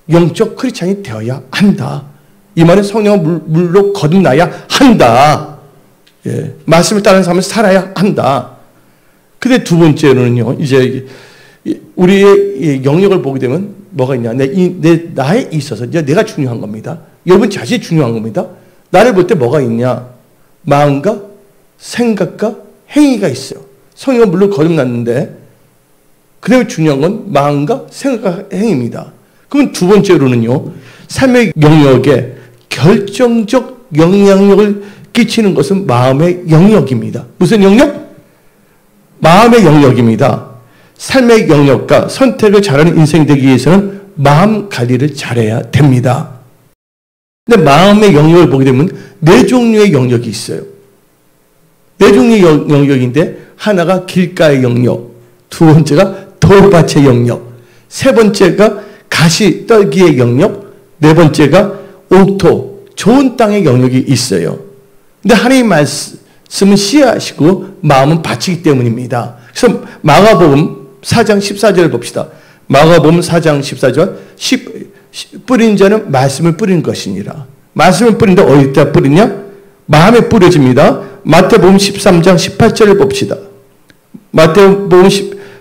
S1: 영적 크리스찬이 되어야 한다. 이 말은 성령을 물로 거듭나야 한다. 예, 말씀을 따르는 삶을 살아야 한다. 근데 두 번째로는요, 이제 우리의 영역을 보게 되면 뭐가 있냐? 나에 있어서 이제 내가 중요한 겁니다. 여러분 자신이 중요한 겁니다. 나를 볼 때 뭐가 있냐? 마음과 생각과 행위가 있어요. 성령을 물로 거듭났는데 그 다음에 중요한 건 마음과 생각과 행위입니다. 그럼 두 번째로는요, 삶의 영역에 결정적 영향력을 끼치는 것은 마음의 영역입니다. 무슨 영역? 마음의 영역입니다. 삶의 영역과 선택을 잘하는 인생이 되기 위해서는 마음 관리를 잘해야 됩니다. 근데 마음의 영역을 보게 되면 네 종류의 영역이 있어요. 네 종류의 영역인데 하나가 길가의 영역, 두 번째가 돌밭의 영역, 세 번째가 가시 떨기의 영역, 네 번째가 옥토, 좋은 땅의 영역이 있어요. 근데 하나님의 말씀은 씨앗이고 마음은 밭이기 때문입니다. 그래서 마가복음 4장 14절을 봅시다. 마가복음 4장 14절 뿌린 자는 말씀을 뿌린 것이니라. 말씀을 뿌린다. 어디다 뿌리냐? 마음에 뿌려집니다. 마태복음 13장 18절을 봅시다. 마태복음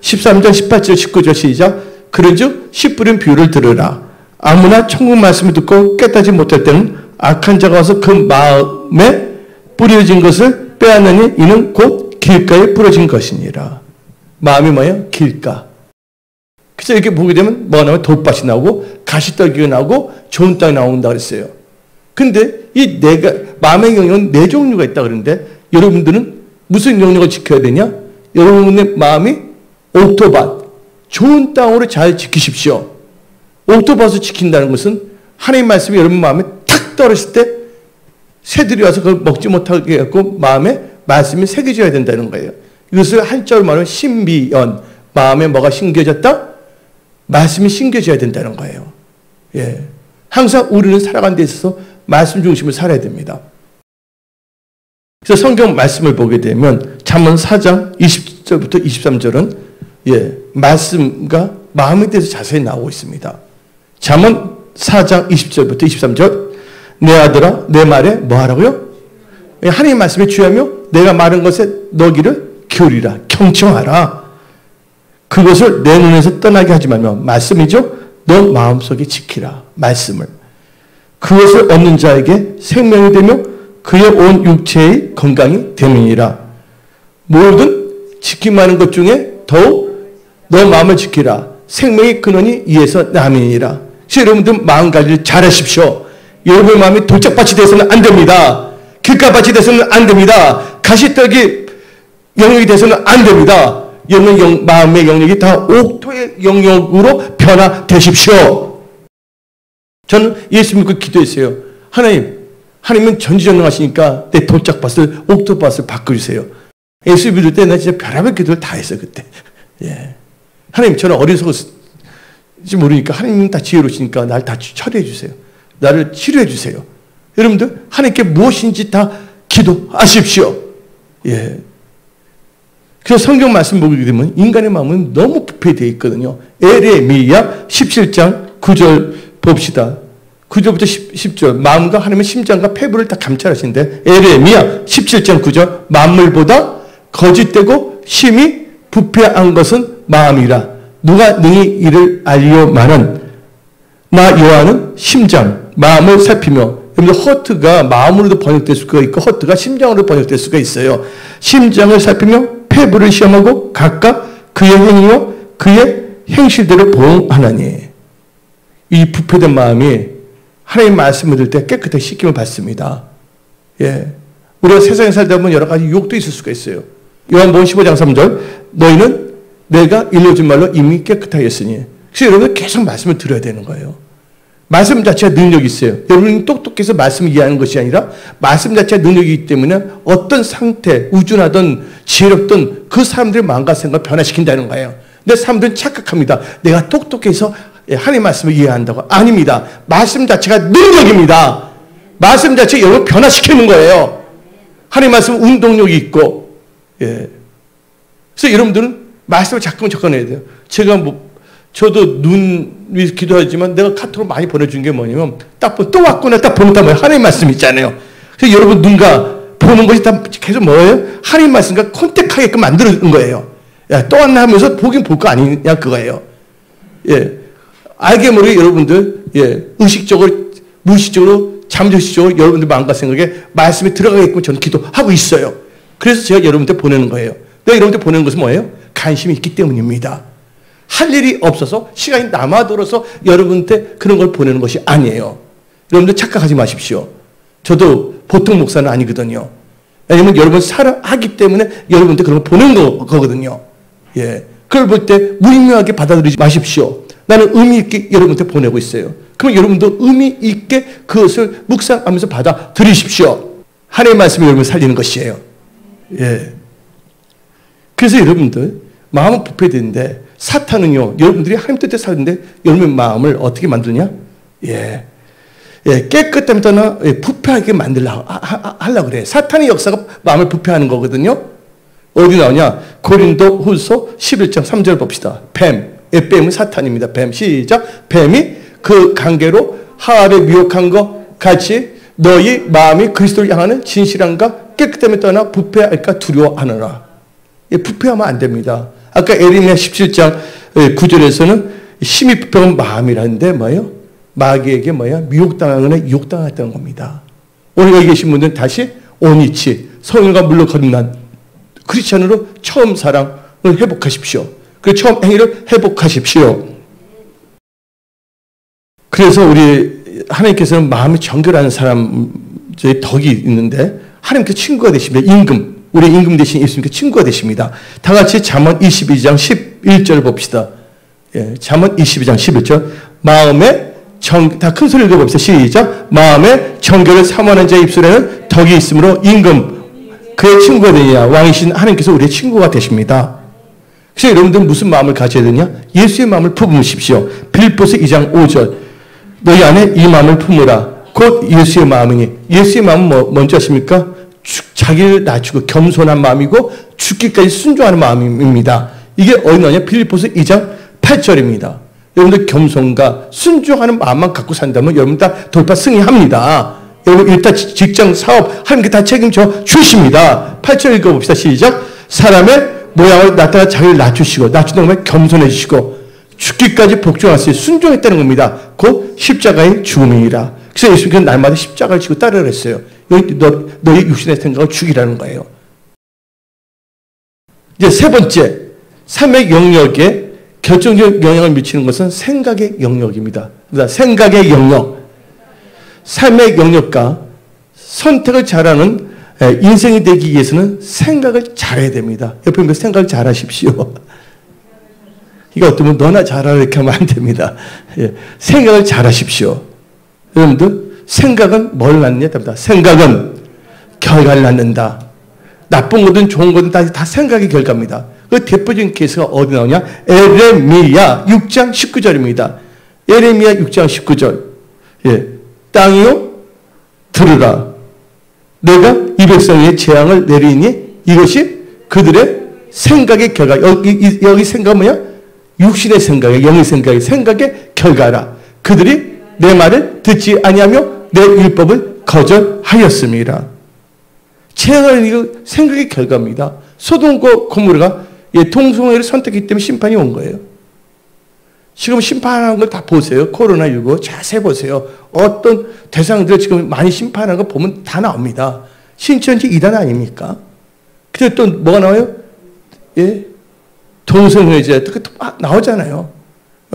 S1: 13장 18절 19절 시작. 그런즉 씨 뿌린 비유를 들으라. 아무나 천국 말씀을 듣고 깨닫지 못할 때는 악한 자가 와서 그 마음에 뿌려진 것을 빼앗느니 이는 곧 길가에 뿌려진 것이니라. 마음이 뭐예요? 길가. 그래서 이렇게 보게 되면 뭐가 나오면 돌밭이 나오고 가시떨기가 나오고 좋은 땅이 나온다 그랬어요. 근데 이 마음의 영역은 네 종류가 있다 그러는데 여러분들은 무슨 영역을 지켜야 되냐? 여러분의 마음이 옥토밭, 좋은 땅으로 잘 지키십시오. 옥토밭을 지킨다는 것은 하나님의 말씀이 여러분 마음에 탁 떨어졌을 때 새들이 와서 그걸 먹지 못하게 해갖고 마음에 말씀이 새겨져야 된다는 거예요. 이것을 한자로 말하면 신비연, 마음에 뭐가 심겨졌다? 말씀이 심겨져야 된다는 거예요. 예. 항상 우리는 살아가는 데 있어서 말씀 중심을 살아야 됩니다. 그래서 성경 말씀을 보게 되면 잠언 4장 20절부터 23절은 예, 말씀과 마음에 대해서 자세히 나오고 있습니다. 잠언 4장 20절부터 23절 내 아들아 내 말에 뭐 하라고요? 하나님의 말씀에 주의하며 내가 말한 것에 너 귀를 기울이라. 경청하라. 그것을 내 눈에서 떠나게 하지 말며 말씀이죠. 너 마음속에 지키라. 말씀을. 그것을 얻는 자에게 생명이 되며 그의 온 육체의 건강이 됨이니라. 모든 지킴하는 것 중에 더욱 너 마음을 지키라. 생명의 근원이 이에서 남이니라. 그래서 여러분들 마음 관리를 잘하십시오. 여러분의 마음이 돌짝밭이 돼서는 안 됩니다. 길가밭이 돼서는 안 됩니다. 가시떨기 영역이 돼서는 안 됩니다. 여러분 마음의 영역이 다 옥토의 영역으로 변화되십시오. 저는 예수 믿고 기도했어요. 하나님은 전지전능하시니까 내 돌짝밭을 옥토밭을 바꿔주세요. 예수 믿을 때 나 진짜 별의별 기도를 다 했어요. 그때. 예. 하나님, 저는 어리석을지 모르니까 하나님은 다 지혜로우시니까 나를 다 처리해 주세요. 나를 치료해 주세요. 여러분들 하나님께 무엇인지 다 기도하십시오. 예. 그래서 성경 말씀 보게 되면 인간의 마음은 너무 부패되어 있거든요. 에레미야 17장 9절 봅시다. 9절부터 10절. 마음과 하나님의 심장과 폐부를 다 감찰하시는데 에레미야 17장 9절. 만물보다 거짓되고 심히 부패한 것은 마음이라. 누가 능히 이를 알리오마는 나 여호와는 심장, 마음을 살피며. 여러분들 허트가 마음으로도 번역될 수가 있고 허트가 심장으로 번역될 수가 있어요. 심장을 살피며 폐부를 시험하고 각각 그의 행위와 그의 행실대로 보응하나니. 이 부패된 마음이 하나님 말씀을 들을 때 깨끗하게 씻김을 받습니다. 예. 우리가 세상에 살다 보면 여러 가지 유혹도 있을 수가 있어요. 요한복음 15장 3절. 너희는 내가 일러준 말로 이미 깨끗하게 했으니. 그래서 여러분 계속 말씀을 들어야 되는 거예요. 말씀 자체가 능력이 있어요. 여러분이 똑똑해서 말씀을 이해하는 것이 아니라 말씀 자체가 능력이기 때문에 어떤 상태, 우준하든 지혜롭든 그 사람들의 마음과 생각을 변화시킨다는 거예요. 근데 사람들은 착각합니다. 내가 똑똑해서 하나님 말씀을 이해한다고. 아닙니다. 말씀 자체가 능력입니다. 말씀 자체가 여러분을 변화시키는 거예요. 하나님 말씀은 운동력이 있고. 예. 그래서 여러분들은 말씀을 자꾸만 적어내야 돼요. 저도 눈 위해서 기도하지만 내가 카톡으로 많이 보내준 게 뭐냐면 딱 또 왔구나 딱 보는 다 뭐예요? 하나님 말씀 있잖아요. 그래서 여러분 눈과 보는 것이 다 계속 뭐예요? 하나님 말씀과 컨택하게끔 만드는 거예요. 야, 또 왔나 하면서 보긴 볼 거 아니냐 그거예요. 예. 알게 모르게 여러분들, 예, 의식적으로, 무의식적으로, 잠재의식적으로 여러분들 마음과 생각에 말씀이 들어가게끔 저는 기도하고 있어요. 그래서 제가 여러분들 보내는 거예요. 내가 여러분들 보내는 것은 뭐예요? 관심이 있기 때문입니다. 할 일이 없어서 시간이 남아들어서 여러분한테 그런 걸 보내는 것이 아니에요. 여러분들 착각하지 마십시오. 저도 보통 목사는 아니거든요. 왜냐면 여러분 사랑하기 때문에 여러분한테 그런 걸 보내는 거거든요. 예. 그걸 볼 때 무의미하게 받아들이지 마십시오. 나는 의미 있게 여러분한테 보내고 있어요. 그럼 여러분도 의미 있게 그것을 묵상하면서 받아들이십시오. 하나님의 말씀이 여러분을 살리는 것이에요. 예. 그래서 여러분들 마음은 부패되는데 사탄은요, 여러분들이 하나님 뜻대로 사는데 여러분의 마음을 어떻게 만드냐? 예. 예, 깨끗함 떠나 부패하게 만들려고 하려고 그래. 사탄의 역사가 마음을 부패하는 거거든요. 어디 나오냐? 고린도 후서 11장 3절 봅시다. 뱀. 뱀은 사탄입니다. 뱀. 시작. 뱀이 그 관계로 하와를 미혹한 것 같이 너희 마음이 그리스도를 향하는 진실함과 깨끗함에 떠나 부패할까 두려워하느라. 예, 부패하면 안 됩니다. 아까 에레미야 17장 9절에서는 심히 부패한 마음이라는데 뭐예요? 마귀에게 뭐야? 미혹당하거나 유혹당했다는 겁니다. 오늘 여기 계신 분들은 다시 온이치, 성령과 물로 거듭난 크리스찬으로 처음 사랑을 회복하십시오. 그 처음 행위를 회복하십시오. 그래서 우리 하나님께서는 마음이 정결하는 사람의 덕이 있는데 하나님께 친구가 되십니다. 임금. 우리 임금 대신 예수님께 친구가 되십니다. 다 같이 잠언 22장 11절 봅시다. 예, 잠언 22장 11절. 마음에 다 큰 소리로 읽어봅시다. 시작. 마음에 정결을 사모하는 자의 입술에는 덕이 있으므로 임금 그의 친구가 되느냐. 왕이신 하나님께서 우리의 친구가 되십니다. 그래서 여러분들은 무슨 마음을 가져야 되냐? 예수의 마음을 품으십시오. 빌립보서 2장 5절. 너희 안에 이 마음을 품으라. 곧 예수의 마음이니. 예수의 마음은 뭔지 아십니까? 자기를 낮추고 겸손한 마음이고 죽기까지 순종하는 마음입니다. 이게 어디 나오냐? 빌립보서 2장 8절입니다. 여러분들 겸손과 순종하는 마음만 갖고 산다면 여러분 다 돌파 승리합니다. 여러분 일단 직장, 사업 하나님께 다 책임져 주십니다. 8절 읽어봅시다. 시작. 사람의 모양으로 나타나 자기를 낮추시고 낮추는 것만 겸손해지시고 죽기까지 복종하시고 순종했다는 겁니다. 곧 십자가의 죽음이니라. 그래서 예수님께서 날마다 십자가를 지고 따르라 했어요. 너희 육신의 생각을 죽이라는 거예요. 이제 세 번째, 삶의 영역에 결정적 영향을 미치는 것은 생각의 영역입니다. 생각의 영역. 삶의 영역과 선택을 잘하는 인생이 되기 위해서는 생각을 잘해야 됩니다. 옆에 보면 생각을 잘하십시오. 이거 어쩌면 너나 잘하라 이렇게 하면 안 됩니다. 예, 생각을 잘하십시오. 여러분들 생각은 뭘 낳느냐? 생각은 결과를 낳는다. 나쁜 거든 좋은 거든 다 생각의 결과입니다. 그 대표적인 케이스가 어디 나오냐? 에레미야 6장 19절입니다. 에레미야 6장 19절. 예, 땅이요 들으라. 내가 이 백성의 재앙을 내리니 이것이 그들의 생각의 결과. 여기 생각은 뭐냐? 육신의 생각에, 영의 생각에, 생각의 결과라. 그들이 내 말을 듣지 아니하며 내 율법을 거절하였습니다. 재앙을 이거 생각의 결과입니다. 소돔과 고모라가 동성애를 선택했기 때문에 심판이 온 거예요. 지금 심판하는 걸 다 보세요. 코로나19 자세히 보세요. 어떤 대상들을 지금 많이 심판하는 거 보면 다 나옵니다. 신천지 이단 아닙니까? 근데 또 뭐가 나와요? 예? 동성애자 나오잖아요.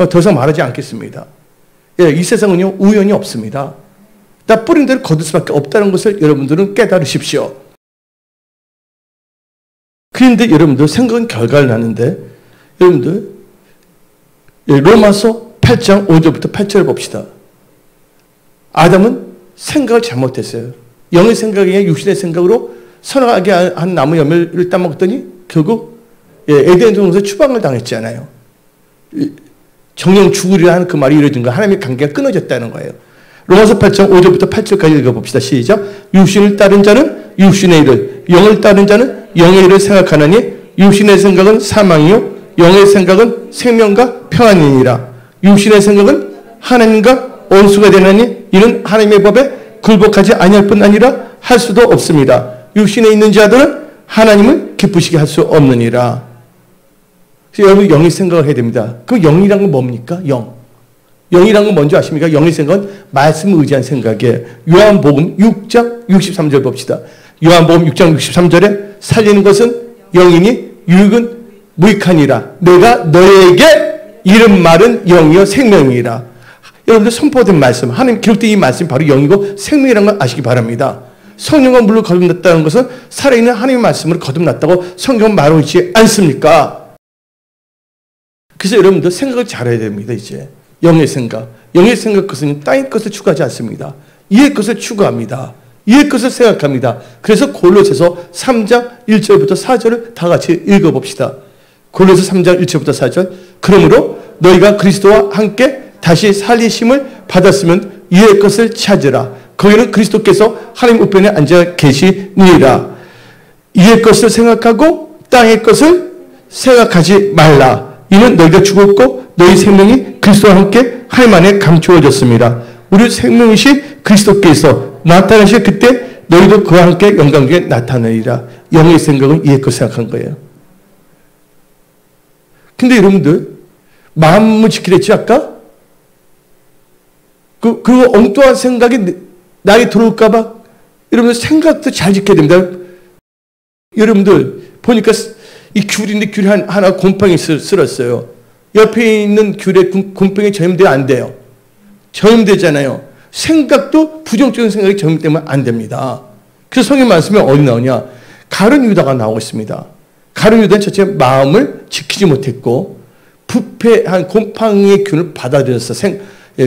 S1: 더 이상 말하지 않겠습니다. 예, 이 세상은요 우연이 없습니다. 다 뿌린 대로 거둘 수밖에 없다는 것을 여러분들은 깨달으십시오. 그런데 여러분들 생각은 결과를 낳는데 여러분들 로마서 8장 5절부터 8절을 봅시다. 아담은 생각을 잘못했어요. 영의 생각이 육신의 생각으로 선악하게 한 나무 열매를 따먹었더니 결국 에덴 동산에서 추방을 당했잖아요. 정령 죽으리라 하는 그 말이 이루어진 거예요. 하나님의 관계가 끊어졌다는 거예요. 로마서 8장 5절부터 8절까지 읽어봅시다. 시작. 육신을 따른 자는 육신의 일을, 영을 따른 자는 영의 일을 생각하느니 육신의 생각은 사망이요 영의 생각은 생명과 평안이니라. 육신의 생각은 하나님과 원수가 되나니 이는 하나님의 법에 굴복하지 아니할 뿐 아니라 할 수도 없습니다. 육신에 있는 자들은 하나님을 기쁘시게 할 수 없느니라. 그래서 여러분 영의 생각을 해야 됩니다. 그럼 영이란 건 뭡니까? 영이란 건 뭔지 아십니까? 영의 생각은 말씀을 의지한 생각이에요. 요한복음 6장 63절 봅시다. 요한복음 6장 63절에 살리는 것은 영이니 유익은 무익하니라. 내가 너에게 이른 말은 영이요 생명이라. 여러분들 선포된 말씀, 하나님 기록된 이 말씀이 바로 영이고 생명이라는 걸 아시기 바랍니다. 성령과 물로 거듭났다는 것은 살아있는 하나님의 말씀으로 거듭났다고 성경은 말하고 있지 않습니까? 그래서 여러분들 생각을 잘해야 됩니다. 이제 영의 생각. 영의 생각 것은 땅의 것을 추구하지 않습니다. 이의 것을 추구합니다. 이의 것을 생각합니다. 그래서 골로새서 3장 1절부터 4절을 다 같이 읽어봅시다. 골로새 3장 1절부터 4절. 그러므로 너희가 그리스도와 함께 다시 살리심을 받았으면 이의 것을 찾으라. 거기는 그리스도께서 하나님 우편에 앉아 계시니라. 이의 것을 생각하고 땅의 것을 생각하지 말라. 이는 너희가 죽었고 너희 생명이 그리스도와 함께 하나님 안에 감추어졌습니다. 우리 생명이신 그리스도께서 나타나실 그때 너희도 그와 함께 영광 중에 나타나리라. 영의 생각은 이의 것을 생각한 거예요. 근데 여러분들 마음을 지키라 했지 아까? 그 엉뚱한 생각이 나에게 들어올까 봐 여러분들 생각도 잘 지켜야 됩니다. 여러분들 보니까 이 귤인데 귤 하나 곰팡이 쓸었어요. 옆에 있는 귤에 곰팡이 전염되면 안 돼요. 전염되잖아요. 생각도 부정적인 생각이 전염되면 안 됩니다. 그래서 성경 말씀에 어디 나오냐? 가룟 유다가 나오고 있습니다. 가룟 유다는 첫째 마음을 지키지 못했고 부패한 곰팡이의 균을 받아들였어.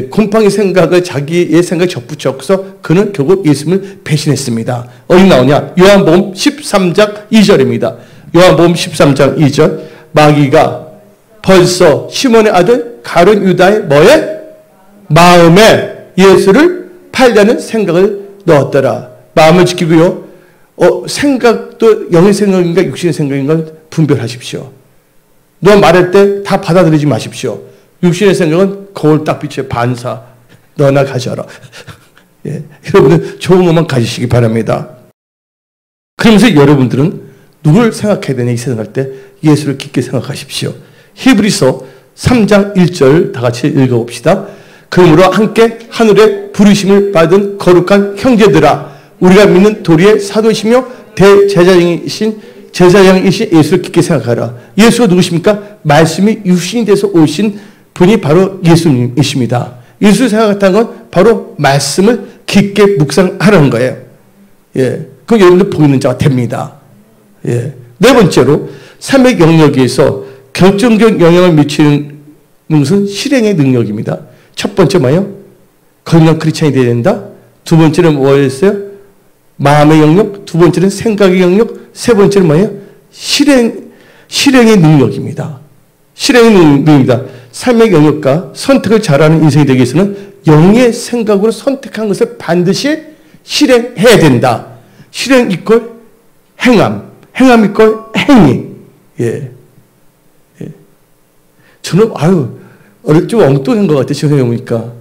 S1: 곰팡이 생각을 자기의 생각에 접붙여서 그는 결국 예수님을 배신했습니다. 어디 나오냐? 요한복음 13장 2절입니다. 요한복음 13장 2절. 마귀가 벌써 시몬의 아들 가룟 유다의 뭐에? 마음에 예수를 팔려는 생각을 넣었더라. 마음을 지키고요. 생각도 영의 생각인가 육신의 생각인가 분별하십시오. 너 말할 때 다 받아들이지 마십시오. 육신의 생각은 거울 딱 비추어 반사. 너나 가져라. 예. 여러분들 좋은 것만 가지시기 바랍니다. 그러면서 여러분들은 누굴 생각해야 되냐 이 생각할 때 예수를 깊게 생각하십시오. 히브리서 3장 1절 다 같이 읽어봅시다. 그러므로 함께 하늘에 부르심을 받은 거룩한 형제들아, 우리가 믿는 도리의 사도시며 대제사장이신 예수를 깊게 생각하라. 예수가 누구십니까? 말씀이 육신이 돼서 오신 분이 바로 예수님이십니다. 예수를 생각했다는 건 바로 말씀을 깊게 묵상하라는 거예요. 예, 그럼 여러분들 보이는 자가 됩니다. 예. 네 번째로 삼의 영역에서 결정적 영향을 미치는 것은 실행의 능력입니다. 첫 번째 뭐예요? 건강한 크리스찬이 되어야 된다. 두 번째는 뭐였어요? 마음의 영역. 두 번째는 생각의 영역. 세 번째는 뭐예요? 실행의 능력입니다. 실행의 능력입니다. 삶의 영역과 선택을 잘하는 인생이 되기 위해서는 영의 생각으로 선택한 것을 반드시 실행해야 된다. 실행 이꼴 행함. 행함 이꼴 행위. 예. 예. 저는, 어릴 때 엉뚱한 것 같아요. 지금 해보니까.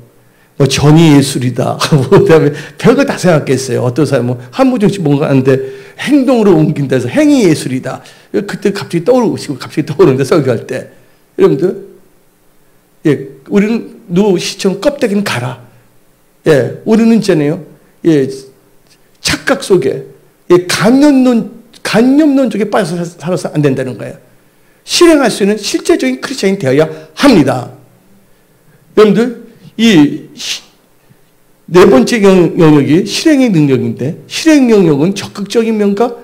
S1: 뭐, 전이 예술이다. 그 다음에 별거 다 생각했어요. 어떤 사람은 한무정씩 뭔가 하는데 행동으로 옮긴다 해서 행위 예술이다. 그때 갑자기 떠오르는데, 설교할 때. 여러분들, 예, 우리는 누구 시청 껍데기는 가라. 예, 우리는 있잖아요. 예, 착각 속에, 예, 관념론 쪽에 빠져서 살아서 안 된다는 거예요. 실행할 수 있는 실제적인 크리스찬이 되어야 합니다. 여러분들, 이 네 번째 영역이 실행의 능력인데, 실행 영역은 적극적인 면과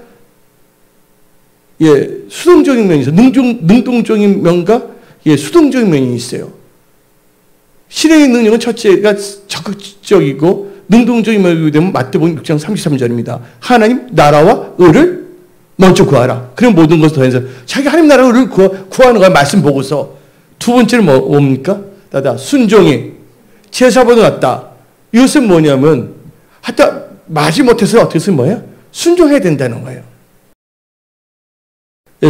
S1: 예, 수동적인 면이 있어요. 능동적인 면과 예, 수동적인 면이 있어요. 실행의 능력은 첫째가 적극적이고 능동적인 면이 되면 마태복음 6장 33절입니다. 하나님 나라와 의를 먼저 구하라. 그럼 모든 것을 더해서 자기 하나님 나라와 의를 구하는 거야. 말씀 보고서. 두 번째는 뭡니까? 순종이 제사보다 낫다. 이것은 뭐냐면 하여튼 마지못해서 어떻게 쓰면 뭐예요? 순종해야 된다는 거예요.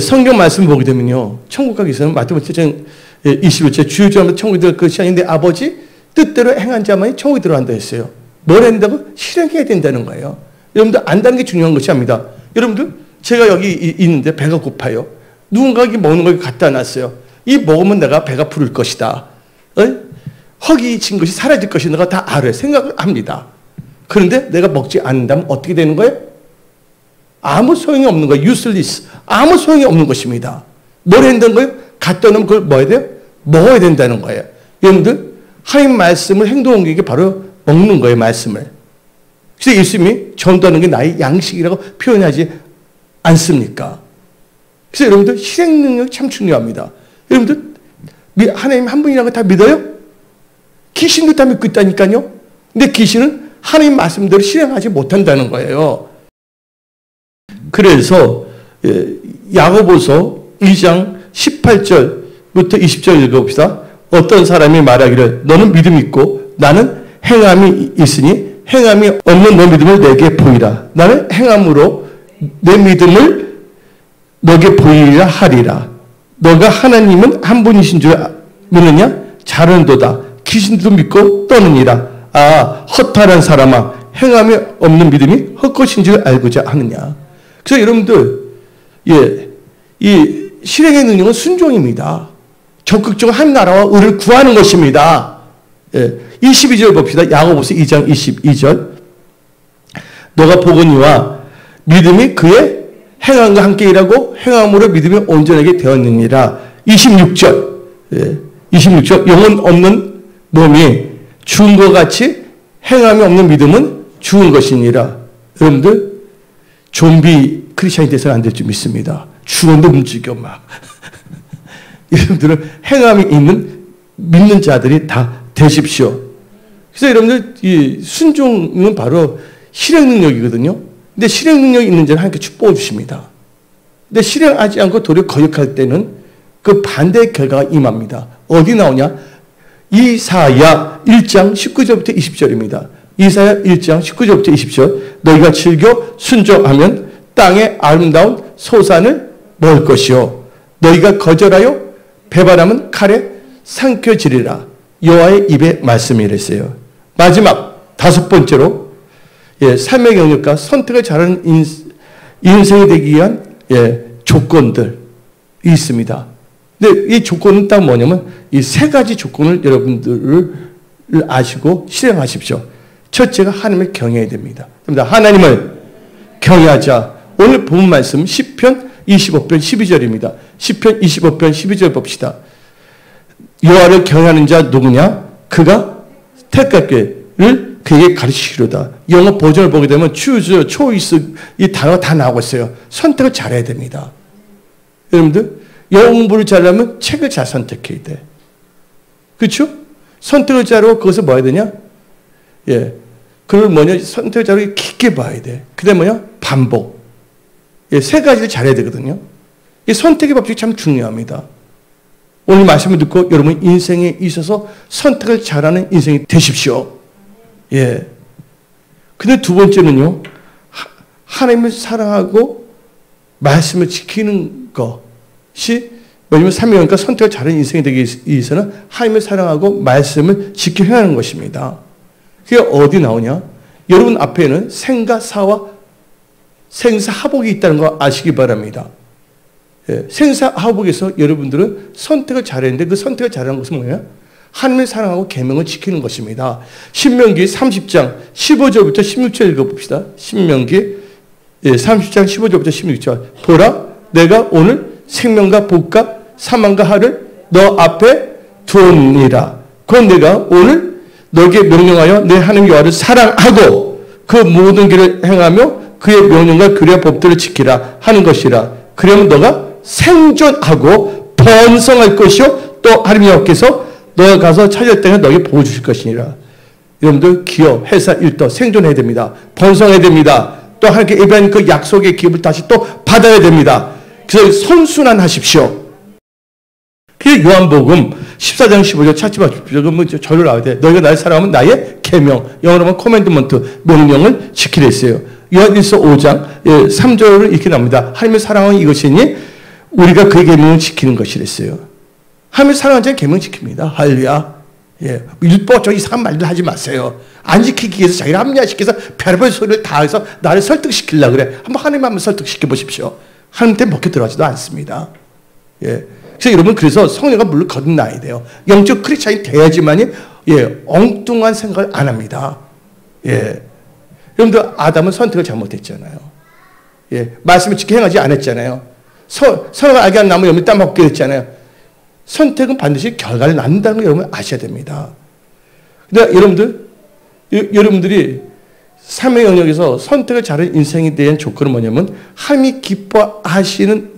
S1: 성경 말씀 보게 되면요. 천국 가기 위해서는 마태복음 7장 21절 주의 주하면 천국에 들어갈 것이 아닌데 아버지 뜻대로 행한 자만이 천국에 들어간다 했어요. 뭘 한다고? 실행해야 된다는 거예요. 여러분들 안다는 게 중요한 것이 아닙니다. 여러분들 제가 여기 있는데 배가 고파요. 누군가에게 먹는 걸 갖다 놨어요. 이 먹으면 내가 배가 부를 것이다. 허기 진 것이 사라질 것이 내가 다 알아요. 생각을 합니다. 그런데 내가 먹지 않는다면 어떻게 되는 거예요? 아무 소용이 없는 거예요. useless. 아무 소용이 없는 것입니다. 뭘 한다는 거예요? 갖다 놓으면 그걸 뭐 해야 돼요? 먹어야 된다는 거예요. 여러분들 하나님 말씀을 행동 옮기기 바로 먹는 거예요. 말씀을. 그래서 예수님이 전도하는 게 나의 양식이라고 표현하지 않습니까? 그래서 여러분들 실행 능력이 참 중요합니다. 여러분들 하나님 한 분이라는 거 다 믿어요? 귀신도 다 믿고 있다니까요. 근데 귀신은 하나님 말씀대로 실행하지 못한다는 거예요. 그래서 야고보서 2장 18절부터 20절 읽어봅시다. 어떤 사람이 말하기를 너는 믿음이 있고 나는 행함이 있으니 행함이 없는 너 믿음을 내게 보이라. 나는 행함으로 내 믿음을 너게 보이라 하리라. 너가 하나님은 한 분이신 줄 믿느냐? 잘하는도다. 귀신도 믿고 떠느니라. 허탈한 사람아, 행함이 없는 믿음이 헛것인 줄 알고자 하느냐. 그래서 여러분들, 이 실행의 능력은 순종입니다. 적극적으로 한 나라와 의를 구하는 것입니다. 22절 봅시다. 야고보서 2장 22절. 너가 보거니와 믿음이 그의 행함과 함께 일하고 행함으로 믿음이 온전하게 되었느니라. 26절. 26절. 영혼 없는 몸이 죽은 것 같이 행함이 없는 믿음은 죽은 것이니라. 여러분들 좀비 크리스찬이 돼서는 안 될 줄 믿습니다. 죽었는데 움직여 막. 여러분들은 행함이 있는 믿는 자들이 다 되십시오. 그래서 여러분들 이 순종은 바로 실행 능력이거든요. 근데 실행 능력이 있는 자는 하나님께 축복을 주십니다. 근데 실행하지 않고 도리어 거역할 때는 그 반대의 결과가 임합니다. 어디 나오냐? 이사야 1장 19절부터 20절입니다. 이사야 1장 19절부터 20절. 너희가 즐겨 순종하면 땅의 아름다운 소산을 먹을 것이요. 너희가 거절하여 배반하면 칼에 삼켜지리라. 여호와의 입의 말씀이랬어요. 마지막 다섯 번째로 삶의 영역과 선택을 잘하는 인생이 되기 위한 조건들이 있습니다. 근데 이 조건은 딱 뭐냐면 이 세 가지 조건을 여러분들을 아시고 실행하십시오. 첫째가 하나님을 경외해야 됩니다. 하나님을 경외하자. 오늘 본 말씀 시편 25편 12절입니다. 시편 25편 12절 봅시다. 여호와를 경외하는 자 누구냐? 그가 택하기를 그에게 가르치시로다. 영어 버전을 보게 되면 choose, choice 이 단어가 다 나오고 있어요. 선택을 잘해야 됩니다. 여러분들 영어 공부를 잘하면 책을 잘 선택해야 돼. 그렇죠? 선택을 잘하고 그것을 뭐 해야 되냐? 그걸 뭐냐? 선택을 잘하고 깊게 봐야 돼. 그 다음에 뭐냐? 반복. 세 가지를 잘해야 되거든요. 이 선택의 법칙이 참 중요합니다. 오늘 말씀을 듣고 여러분 인생에 있어서 선택을 잘하는 인생이 되십시오. 근데 두 번째는요. 하나님을 사랑하고 말씀을 지키는 것이 왜냐하면 삶이니까 선택을 잘하는 인생이 되기 위해서는 하나님을 사랑하고 말씀을 지켜 행하는 것입니다. 그게 어디 나오냐? 여러분 앞에는 생과 사와 생사하복이 있다는 거 아시기 바랍니다. 생사하복에서 여러분들은 선택을 잘했는데 그 선택을 잘하는 것은 뭐예요? 하나님을 사랑하고 계명을 지키는 것입니다. 신명기 30장 15절부터 16절 읽어봅시다. 신명기 30장 15절부터 16절. 보라, 내가 오늘 생명과 복과 사망과 하를 너 앞에 두었느니라. 그건 내가 오늘 너에게 명령하여 내 하나님 여호와를 사랑하고 그 모든 길을 행하며 그의 명령과 규례와 법들을 지키라 하는 것이라. 그러면 너가 생존하고 번성할 것이요 또 하나님 여호와께서 너가 가서 찾을 때는 너에게 보여 주실 것이니라. 여러분들 기업, 회사, 일도 생존해야 됩니다. 번성해야 됩니다. 또 하나님께 예배한 그 약속의 기업을 다시 또 받아야 됩니다. 그래서 선순환하십시오. 그게 요한복음 14장 15절 찾지 마십시오. 그러면 절로 나와야 돼. 너희가 나를 사랑하면 나의 계명, 영어로 하면 코맨드먼트, 명령을 지키라 했어요. 요한일서 5장 3절을 이렇게 나옵니다. 하나님의 사랑은 이것이니 우리가 그의 계명을 지키는 것이랬어요. 하나님의 사랑하는 자는 계명 지킵니다. 할렐루야. 율법적 이상한 말들 하지 마세요. 안 지키기 위해서 자기를 합리화시켜서 별별 소리를 다 해서 나를 설득시키려고 그래. 하나님 한번 설득시켜 보십시오. 하나님 때문에 먹혀 들어가지도 않습니다. 그래서 여러분 그래서 성령과 물을 거듭나야 돼요. 영적 크리스찬이 돼야지만이 엉뚱한 생각을 안 합니다. 여러분들 아담은 선택을 잘못했잖아요. 말씀을 지켜 행하지 않았잖아요. 선을 알게 한 나무 열매 따먹게 됐잖아요. 선택은 반드시 결과를 낳는다는 걸 여러분 아셔야 됩니다. 근데 여러분들이 삶의 영역에서 선택을 잘하는 인생에 대한 조건은 뭐냐면 하나님이 기뻐하시는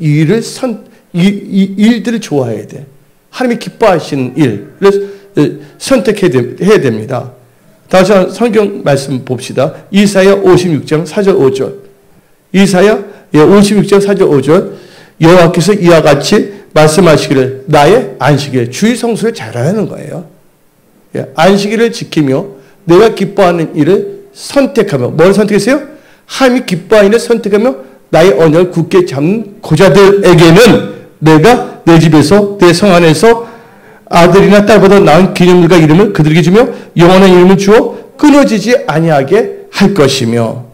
S1: 일들을 좋아해야 돼. 하나님이 기뻐하시는 일을 선택해야 됩니다. 다시 한번 성경 말씀 봅시다. 이사야 56장 4절 5절. 이사야 56장 4절 5절. 여호와께서 이와 같이 말씀하시기를 나의 안식일, 주의 성수를 잘하는 거예요. 안식일을 지키며 내가 기뻐하는 일을 선택하며 뭘 선택했어요? 하나님이 기뻐하는 일을 선택하며 나의 언약을 굳게 잡는 고자들에게는 내가 내 집에서 내 성 안에서 아들이나 딸보다 나은 기념물과 이름을 그들에게 주며 영원한 이름을 주어 끊어지지 아니하게 할 것이며.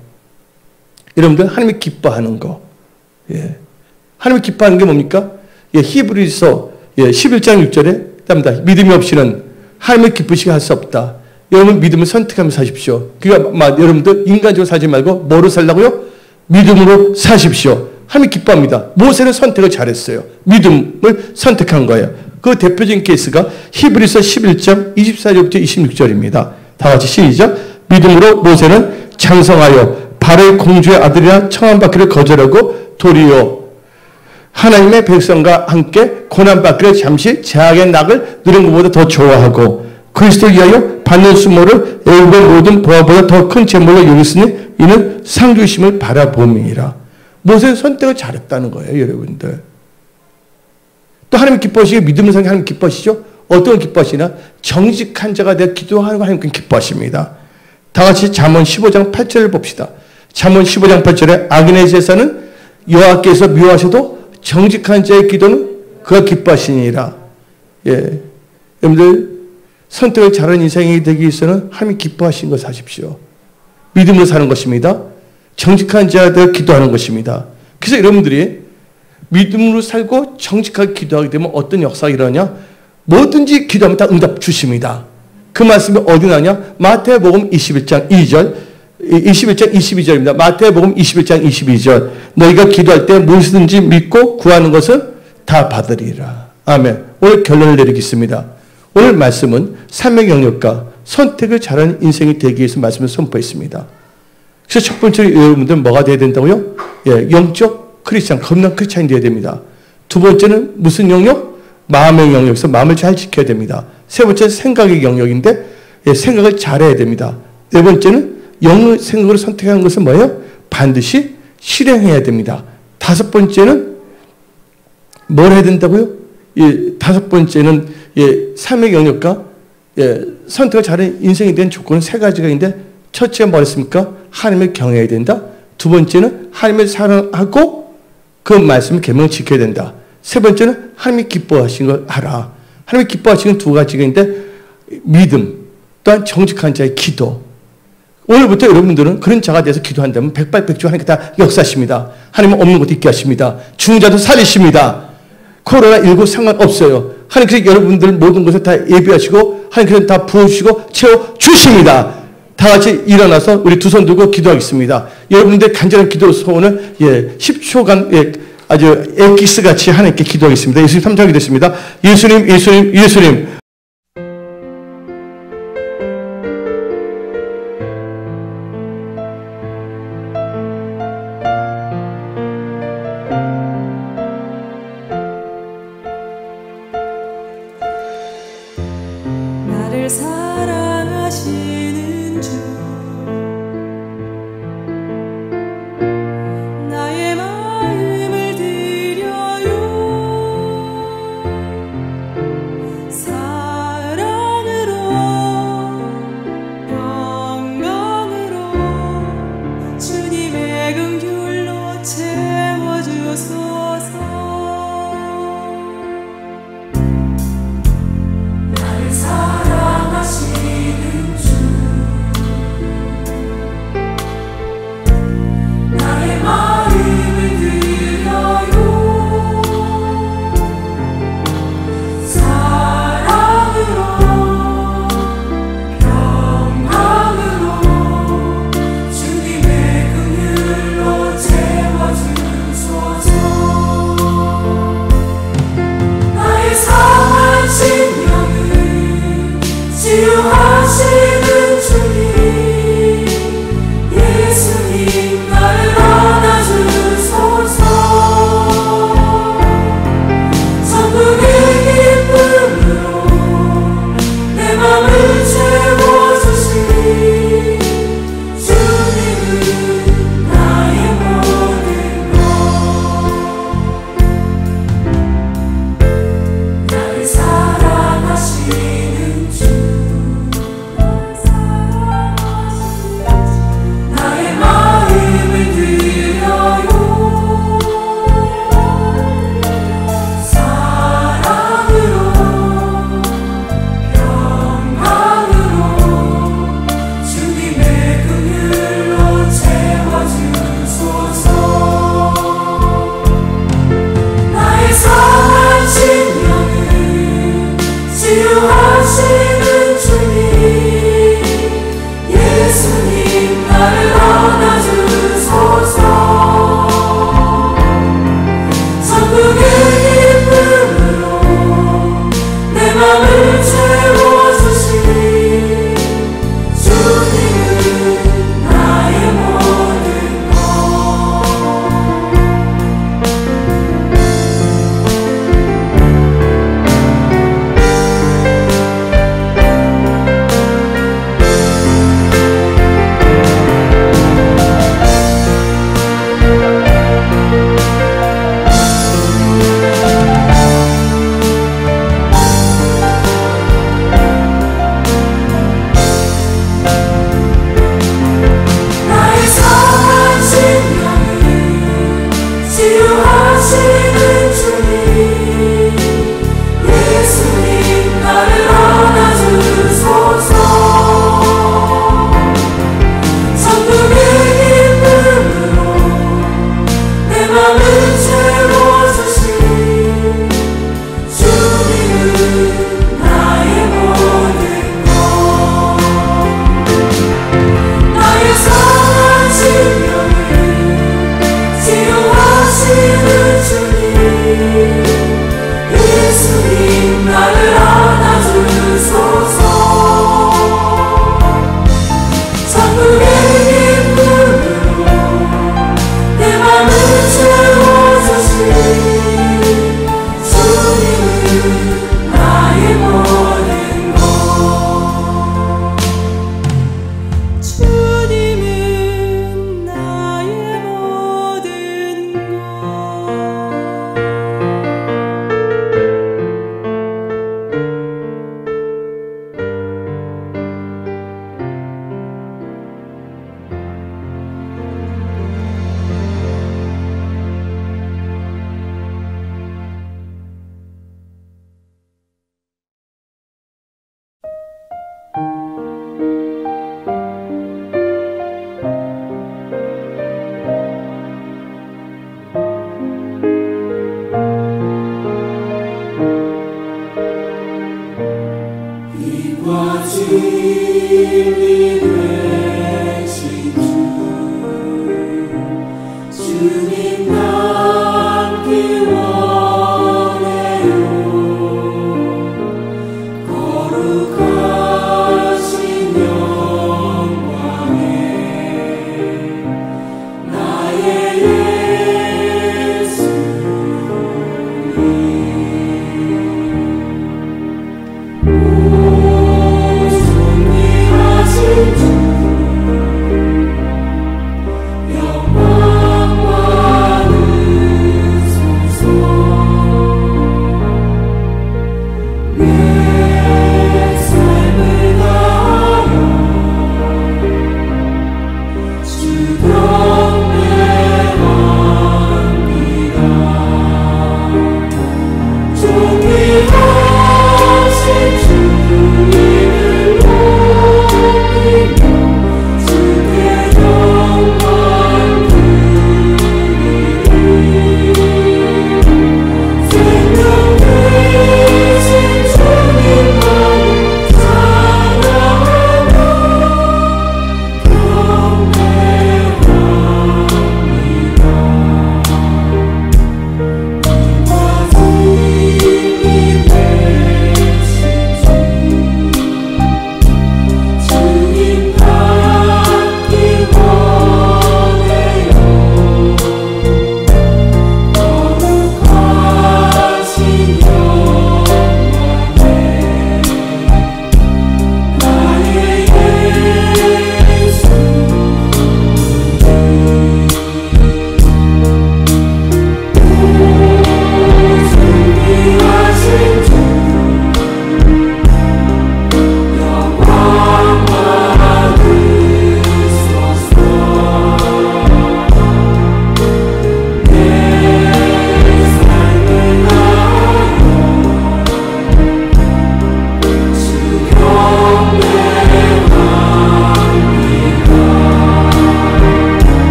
S1: 여러분들 하나님이 기뻐하는 거. 하나님이 기뻐하는 게 뭡니까? 히브리서 11장 6절에 답니다. 믿음이 없이는 하나님을 기쁘시게 할 수 없다. 여러분 믿음을 선택하며 사십시오. 그러니까 여러분들 인간적으로 살지 말고 뭐로 살라고요? 믿음으로 사십시오. 하나님이 기뻐합니다. 모세는 선택을 잘했어요. 믿음을 선택한 거예요. 그 대표적인 케이스가 히브리서 11장 24절부터 26절입니다. 다 같이 시작. 믿음으로 모세는 장성하여 바로의 공주의 아들이나 청함받기를 거절하고 도리어 하나님의 백성과 함께 고난받기를 잠시 제약의 낙을 누린 것보다 더 좋아하고 그리스도를 위하여 받는 수모를 애굽의 모든 보화보다 더 큰 재물로 여겼으니 이는 상주심을 바라봄이니라. 모세는 선택을 잘했다는 거예요, 여러분들. 또 하나님 기뻐하시게 믿음을 상해 하나님 기뻐하시죠? 어떤 기뻐하시나? 정직한 자가 되어 기도하는 거 하나님 기뻐하십니다. 다 같이 잠언 15장 8절을 봅시다. 잠언 15장 8절에 악인의 제사는 여호와께서 미워하셔도 정직한 자의 기도는 그가 기뻐하시니라. 여러분들 선택을 잘하는 인생이 되기 위해서는 하나님이 기뻐하시는 것을 하십시오. 믿음으로 사는 것입니다. 정직한 자들 기도하는 것입니다. 그래서 여러분들이 믿음으로 살고 정직하게 기도하게 되면 어떤 역사가 일어나냐? 뭐든지 기도하면 다 응답 주십니다. 그 말씀이 어디 나냐? 마태복음 21장 2절, 21장 22절입니다. 마태복음 21장 22절. 너희가 기도할 때 무엇이든지 믿고 구하는 것을 다 받으리라. 아멘. 오늘 결론을 내리겠습니다. 오늘 말씀은 삶의 영역과 선택을 잘하는 인생이 되기 위해서 말씀을 선포했습니다. 그래서 첫 번째로 여러분들은 뭐가 돼야 된다고요? 예, 영적 크리스찬, 건강 크리스찬이 돼야 됩니다. 두 번째는 무슨 영역? 마음의 영역에서 마음을 잘 지켜야 됩니다. 세 번째는 생각의 영역인데 예, 생각을 잘해야 됩니다. 네 번째는 영의 생각으로 선택하는 것은 뭐예요? 반드시 실행해야 됩니다. 다섯 번째는 뭘 해야 된다고요? 예, 다섯 번째는 예, 삶의 영역과 예, 선택을 잘하는 인생에 대한 조건은 세 가지가 있는데 첫째가 뭐였습니까? 하나님을 경외해야 된다. 두 번째는 하나님을 사랑하고 그 말씀을 계명을 지켜야 된다. 세 번째는 하나님이 기뻐하신 걸 알아. 하나님이 기뻐하시는 두 가지가 있는데 믿음 또한 정직한 자의 기도. 오늘부터 여러분들은 그런 자가 돼서 기도한다면 백발백중 하나님께 다 역사하십니다. 하나님은 없는 것도 있게 하십니다. 죽은 자도 살리십니다. 코로나19 상관없어요. 하나님께서 여러분들 모든 것을 다 예비하시고 하나님께서 다 부어주시고 채워주십니다. 다 같이 일어나서 우리 두 손 들고 기도하겠습니다. 여러분들의 간절한 기도 소원을 10초간 아주 엑기스같이 하나님께 기도하겠습니다. 예수님 3장이 됐습니다. 예수님, 예수님, 예수님.